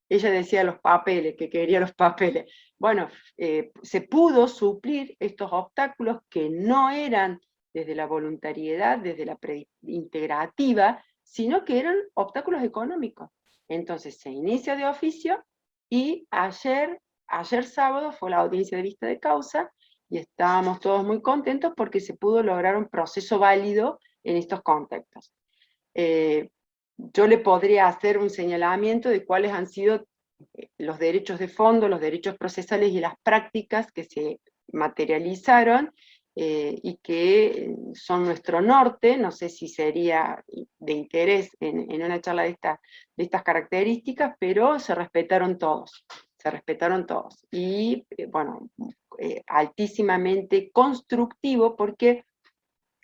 ella decía los papeles, que quería los papeles. Bueno, se pudo suplir estos obstáculos que no eran desde la voluntariedad, desde la integrativa, sino que eran obstáculos económicos. Entonces se inicia de oficio, y ayer sábado fue la audiencia de vista de causa, y estábamos todos muy contentos porque se pudo lograr un proceso válido en estos contextos. Yo le podría hacer un señalamiento de cuáles han sido los derechos de fondo, los derechos procesales y las prácticas que se materializaron, y que son nuestro norte. No sé si sería de interés en una charla de estas características, pero se respetaron todos. Y bueno, altísimamente constructivo, porque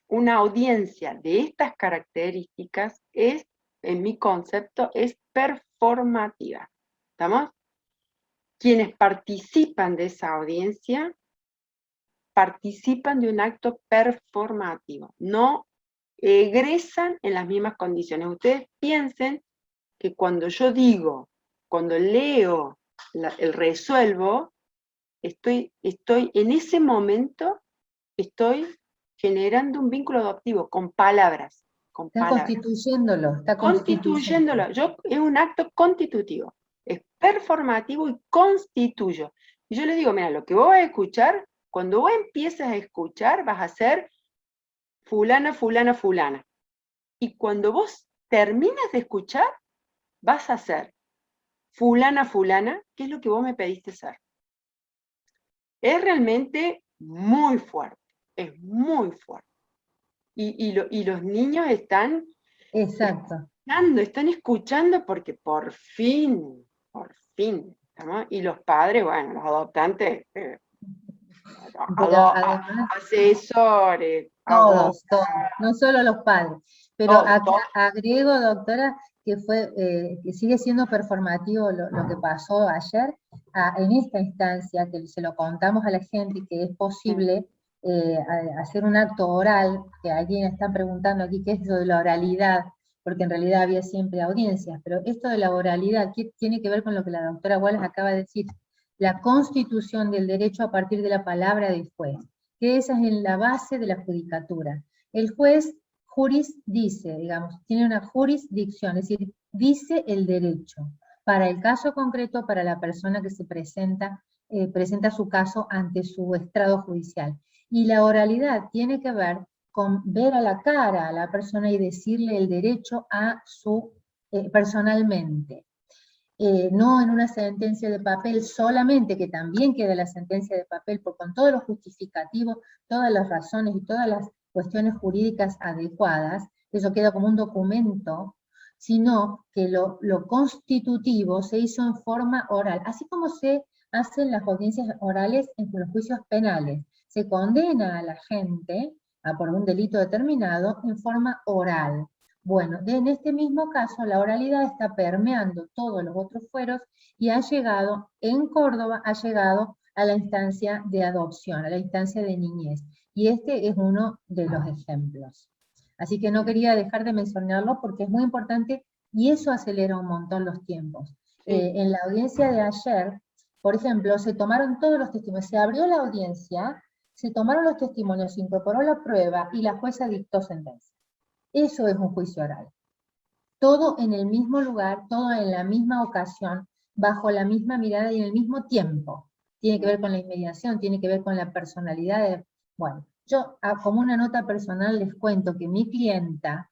una audiencia de estas características es, en mi concepto, es performativa. ¿Estamos? Quienes participan de esa audiencia participan de un acto performativo, no egresan en las mismas condiciones. Ustedes piensen que cuando yo digo, cuando leo el resuelvo, estoy en ese momento, estoy generando un vínculo adoptivo con palabras. Está constituyéndolo. Es un acto constitutivo, es performativo y constituyo. Y yo le digo, mira, lo que vos vas a escuchar, cuando vos empieces a escuchar, vas a hacer fulana, fulana, fulana. Y cuando vos terminas de escuchar, vas a hacer fulana, fulana, que es lo que vos me pediste ser. Es realmente muy fuerte, es muy fuerte. y los niños están Exacto. están escuchando porque por fin, ¿no? Y los padres, bueno, los adoptantes, Pero además, asesores, todos, no solo los padres. Pero todos. agrego, doctora, que sigue siendo performativo lo que pasó ayer, en esta instancia, que se lo contamos a la gente, que es posible hacer un acto oral, que alguien está preguntando aquí qué es eso de la oralidad, porque en realidad había siempre audiencias, pero esto de la oralidad, ¿qué tiene que ver con lo que la doctora Wallace acaba de decir? La constitución del derecho a partir de la palabra del juez, que esa es la base de la judicatura. El juez dice, digamos, tiene una jurisdicción, es decir, dice el derecho, para el caso concreto, para la persona que se presenta su caso ante su estrado judicial. Y la oralidad tiene que ver con ver a la cara a la persona y decirle el derecho a su, personalmente. No en una sentencia de papel solamente, que también queda la sentencia de papel, con todos los justificativos, todas las razones y todas las cuestiones jurídicas adecuadas, eso queda como un documento, sino que lo constitutivo se hizo en forma oral, así como se hacen las audiencias orales en los juicios penales. Se condena a la gente por un delito determinado en forma oral. Bueno, en este mismo caso, la oralidad está permeando todos los otros fueros y ha llegado, en Córdoba, ha llegado a la instancia de adopción, a la instancia de niñez. Y este es uno de los ejemplos. Así que no quería dejar de mencionarlo porque es muy importante y eso acelera un montón los tiempos. En la audiencia de ayer, por ejemplo, se tomaron todos los testimonios, se abrió la audiencia, se tomaron los testimonios, se incorporó la prueba y la jueza dictó sentencia. Eso es un juicio oral. Todo en el mismo lugar, todo en la misma ocasión, bajo la misma mirada y en el mismo tiempo. Tiene que ver con la inmediación, tiene que ver con la personalidad. Bueno, yo como una nota personal les cuento que mi clienta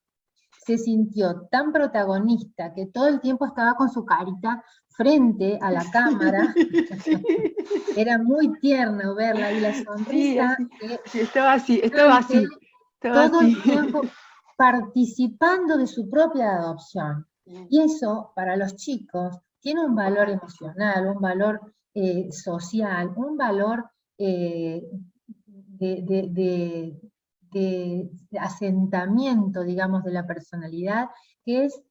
se sintió tan protagonista que todo el tiempo estaba con su carita frente a la cámara. Era muy tierno verla y la sonrisa. Sí, estaba así. Todo el tiempo participando de su propia adopción. Y eso, para los chicos, tiene un valor emocional, un valor social, un valor de asentamiento, digamos, de la personalidad, que es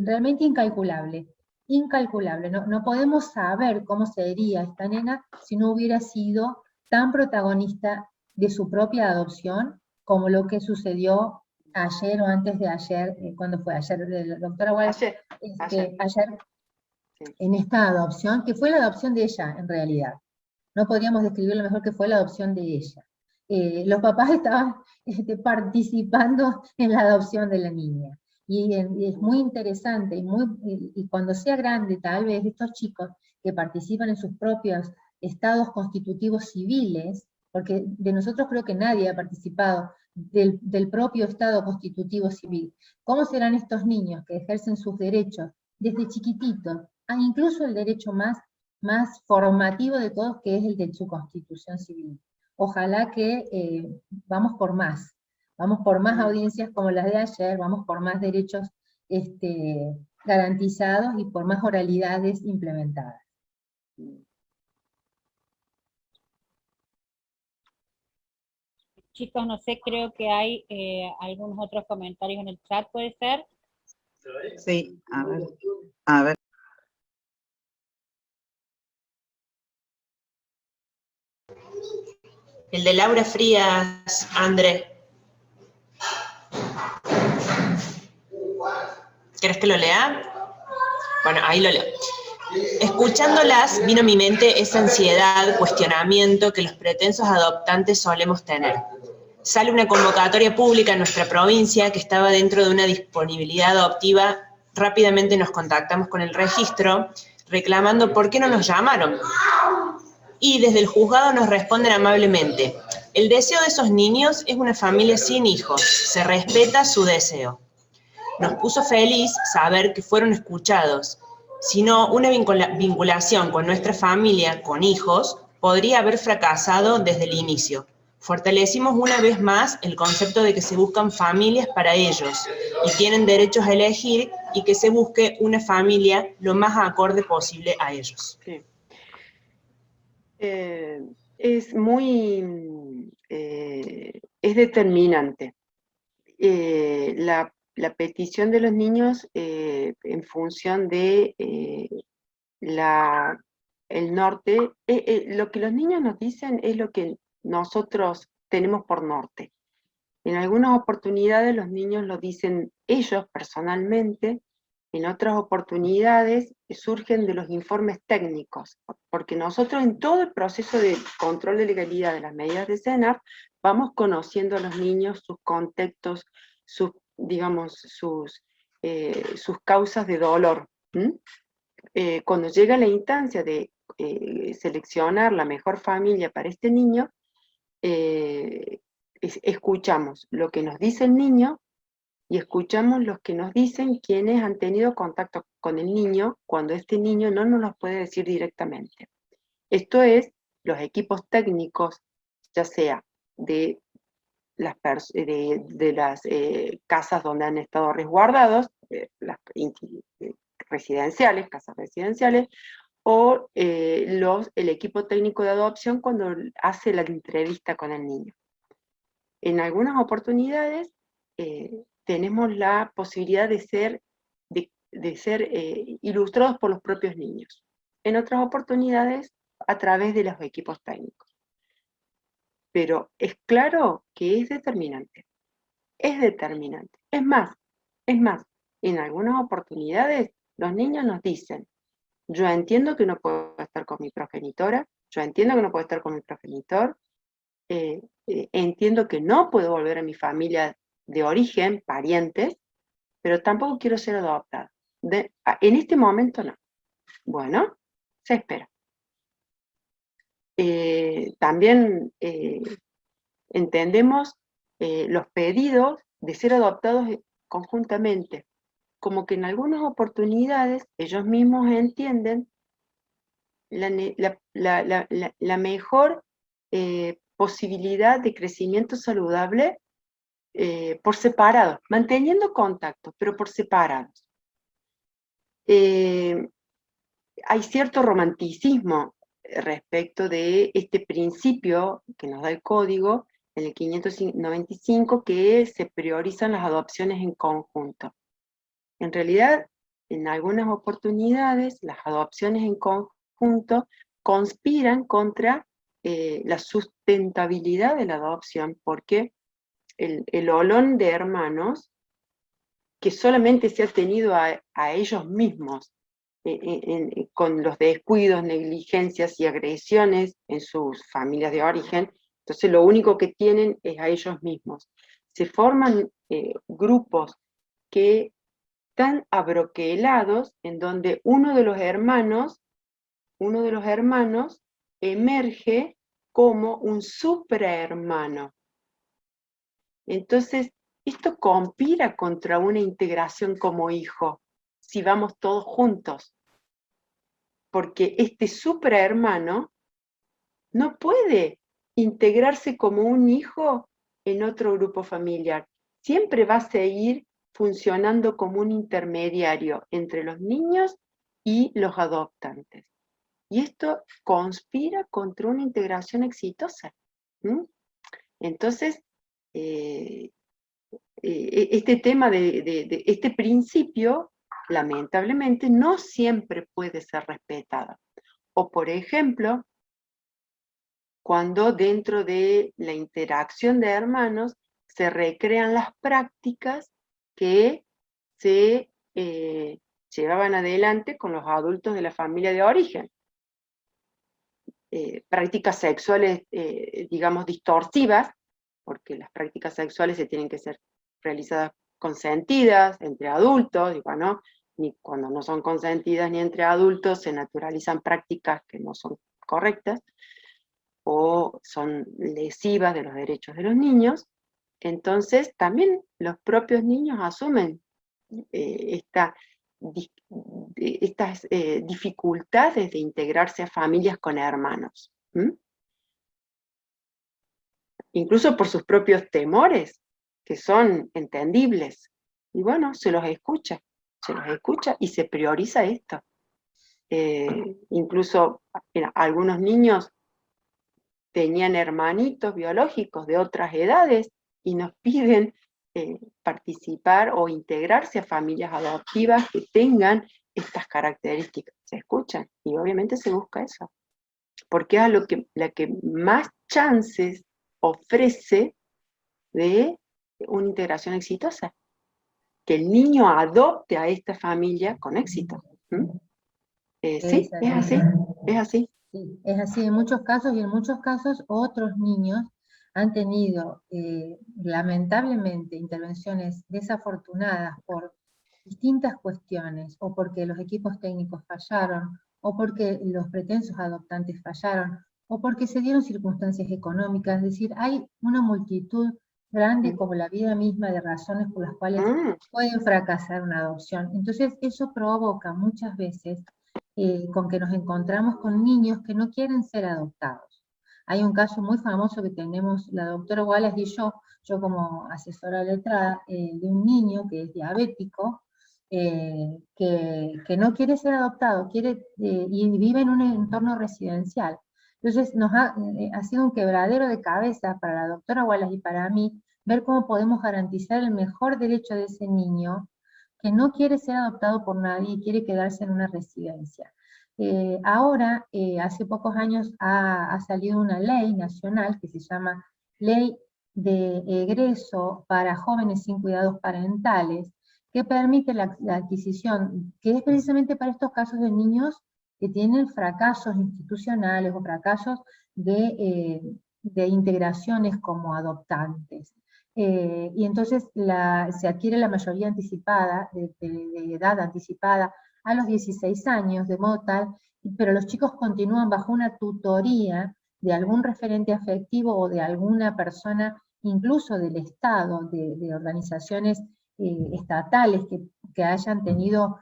realmente incalculable. Incalculable. No podemos saber cómo sería esta nena si no hubiera sido tan protagonista de su propia adopción como lo que sucedió ayer o antes de ayer, cuando fue ayer, la doctora Wallace, ayer en esta adopción, que fue la adopción de ella en realidad. No podríamos describirlo mejor que fue la adopción de ella. Los papás estaban participando en la adopción de la niña. Y es muy interesante, y cuando sea grande, tal vez estos chicos que participan en sus propios estados constitutivos civiles, porque de nosotros creo que nadie ha participado del propio estado constitutivo civil. ¿Cómo serán estos niños que ejercen sus derechos desde chiquititos, incluso el derecho más formativo de todos, que es el de su constitución civil? Ojalá que vamos por más audiencias como las de ayer, vamos por más derechos garantizados y por más oralidades implementadas. Chicos, no sé, creo que hay algunos otros comentarios en el chat, ¿puede ser? Sí, a ver. El de Laura Frías, André. ¿Querés que lo lea? Bueno, ahí lo leo. Escuchándolas vino a mi mente esa ansiedad, cuestionamiento que los pretensos adoptantes solemos tener. Sale una convocatoria pública en nuestra provincia que estaba dentro de una disponibilidad adoptiva. Rápidamente nos contactamos con el registro reclamando por qué no nos llamaron. Y desde el juzgado nos responden amablemente: el deseo de esos niños es una familia sin hijos, se respeta su deseo. Nos puso feliz saber que fueron escuchados. Si no, una vinculación con nuestra familia, con hijos, podría haber fracasado desde el inicio. Fortalecimos una vez más el concepto de que se buscan familias para ellos y tienen derechos a elegir y que se busque una familia lo más acorde posible a ellos. Sí. Es muy, es determinante. La petición de los niños en función de el norte, lo que los niños nos dicen es lo que nosotros tenemos por norte. En algunas oportunidades los niños lo dicen ellos personalmente, en otras oportunidades surgen de los informes técnicos, porque nosotros en todo el proceso de control de legalidad de las medidas de CENAR vamos conociendo a los niños, sus contextos, digamos, sus causas de dolor. Cuando llega la instancia de seleccionar la mejor familia para este niño, escuchamos lo que nos dice el niño y escuchamos lo que nos dicen quienes han tenido contacto con el niño cuando este niño no nos los puede decir directamente. Esto es, los equipos técnicos, ya sea de las casas donde han estado resguardados, residenciales, casas residenciales, o el equipo técnico de adopción cuando hace la entrevista con el niño. En algunas oportunidades tenemos la posibilidad de ser ilustrados por los propios niños. En otras oportunidades, a través de los equipos técnicos. Pero es claro que es determinante. Es determinante. Es más, en algunas oportunidades los niños nos dicen: yo entiendo que no puedo estar con mi progenitora, yo entiendo que no puedo estar con mi progenitor, entiendo que no puedo volver a mi familia de origen, parientes, pero tampoco quiero ser adoptada. En este momento no. Bueno, se espera. También entendemos los pedidos de ser adoptados conjuntamente, como que en algunas oportunidades ellos mismos entienden la mejor posibilidad de crecimiento saludable por separado, manteniendo contacto, pero por separados. Hay cierto romanticismo respecto de este principio que nos da el código en el 595, que se priorizan las adopciones en conjunto. En realidad, en algunas oportunidades, las adopciones en conjunto conspiran contra la sustentabilidad de la adopción, porque el olón de hermanos, que solamente se ha tenido a ellos mismos, con los descuidos, negligencias y agresiones en sus familias de origen, entonces lo único que tienen es a ellos mismos. Se forman grupos que están abroquelados, en donde uno de los hermanos emerge como un suprahermano. Entonces, esto conspira contra una integración como hijo, si vamos todos juntos, porque este suprahermano no puede integrarse como un hijo en otro grupo familiar. Siempre va a seguir funcionando como un intermediario entre los niños y los adoptantes. Y esto conspira contra una integración exitosa. Entonces, este tema de este principio, lamentablemente, no siempre puede ser respetado. O, por ejemplo, cuando dentro de la interacción de hermanos se recrean las prácticas que se llevaban adelante con los adultos de la familia de origen. Prácticas sexuales, digamos, distorsivas, porque las prácticas sexuales se tienen que ser realizadas consentidas entre adultos, y bueno, ni cuando no son consentidas ni entre adultos se naturalizan prácticas que no son correctas o son lesivas de los derechos de los niños. Entonces también los propios niños asumen estas dificultades de integrarse a familias con hermanos. incluso por sus propios temores, que son entendibles. Y bueno, se los escucha y se prioriza esto. Incluso mira, algunos niños tenían hermanitos biológicos de otras edades y nos piden participar o integrarse a familias adoptivas que tengan estas características. Se escuchan y obviamente se busca eso, porque es la que más chances ofrece de una integración exitosa, que el niño adopte a esta familia con éxito. Sí, es así, es así. Sí, es así en muchos casos, y en muchos casos otros niños han tenido lamentablemente intervenciones desafortunadas por distintas cuestiones, o porque los equipos técnicos fallaron, o porque los pretensos adoptantes fallaron, o porque se dieron circunstancias económicas. Es decir, hay una multitud grande, como la vida misma, de razones por las cuales pueden fracasar una adopción. Entonces eso provoca muchas veces con que nos encontramos con niños que no quieren ser adoptados. Hay un caso muy famoso que tenemos la doctora Wallace y yo como asesora letrada, de un niño que es diabético, que no quiere ser adoptado, y vive en un entorno residencial. Entonces nos ha sido un quebradero de cabeza para la doctora Wallace y para mí, ver cómo podemos garantizar el mejor derecho de ese niño, que no quiere ser adoptado por nadie y quiere quedarse en una residencia. Ahora, hace pocos años, ha salido una ley nacional que se llama Ley de Egreso para Jóvenes sin Cuidados Parentales, que permite la adquisición, que es precisamente para estos casos de niños que tienen fracasos institucionales o fracasos de integraciones como adoptantes. Y entonces se adquiere la mayoría anticipada, de edad anticipada, a los 16 años, de modo tal, pero los chicos continúan bajo una tutoría de algún referente afectivo o de alguna persona, incluso del Estado, de organizaciones estatales que hayan tenido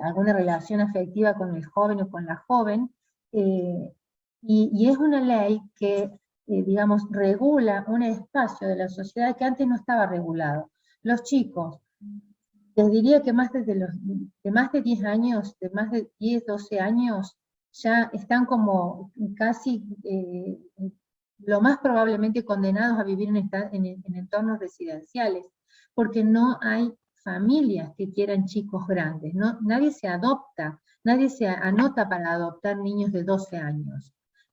alguna relación afectiva con el joven o con la joven, y es una ley que digamos, regula un espacio de la sociedad que antes no estaba regulado. Los chicos, les diría que de más de 10 años, de más de 10, 12 años, ya están como casi lo más probablemente condenados a vivir en entornos residenciales, porque no hay familias que quieran chicos grandes, nadie se adopta, nadie se anota para adoptar niños de 12 años,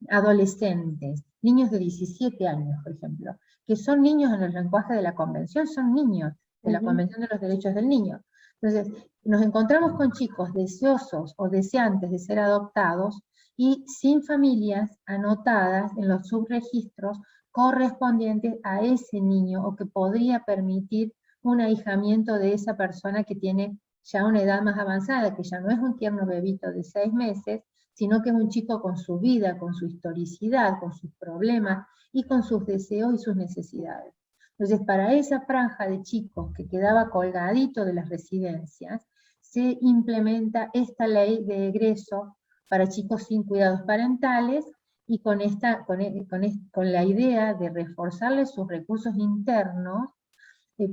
adolescentes, niños de 17 años, por ejemplo, que son niños en el lenguaje de la Convención, son niños de la Convención de los Derechos del Niño. Entonces, nos encontramos con chicos deseosos o deseantes de ser adoptados y sin familias anotadas en los subregistros correspondientes a ese niño, o que podría permitir un ahijamiento de esa persona que tiene ya una edad más avanzada, que ya no es un tierno bebito de 6 meses, sino que es un chico con su vida, con su historicidad, con sus problemas y con sus deseos y sus necesidades. Entonces, para esa franja de chicos que quedaba colgadito de las residencias, se implementa esta ley de egreso para chicos sin cuidados parentales, y con la idea de reforzarles sus recursos internos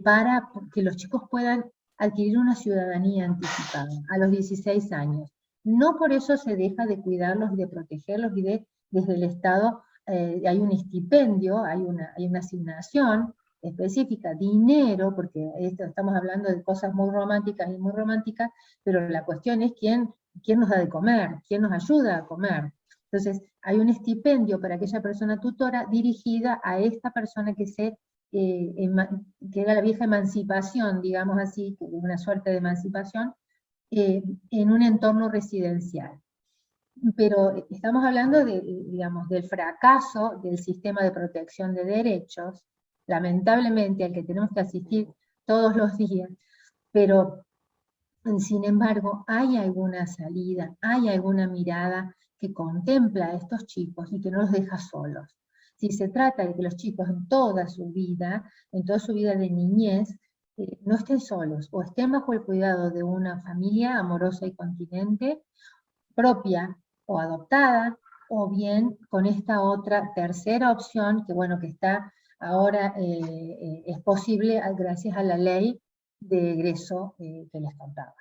para que los chicos puedan adquirir una ciudadanía anticipada a los 16 años. No por eso se deja de cuidarlos y de protegerlos, y desde el Estado hay un estipendio, hay una asignación específica, dinero, porque estamos hablando de cosas muy románticas y muy románticas, pero la cuestión es quién nos da de comer, quién nos ayuda a comer. Entonces, hay un estipendio para aquella persona tutora dirigida a esta persona que era la vieja emancipación, digamos así, que es una suerte de emancipación, en un entorno residencial. Pero estamos hablando digamos, del fracaso del sistema de protección de derechos, lamentablemente al que tenemos que asistir todos los días, pero sin embargo hay alguna salida, hay alguna mirada que contempla a estos chicos y que no los deja solos. Si se trata de que los chicos en toda su vida de niñez, no estén solos, o estén bajo el cuidado de una familia amorosa y continente, propia o adoptada, o bien con esta otra tercera opción, que bueno, que está ahora es posible gracias a la ley de egreso que les contaba.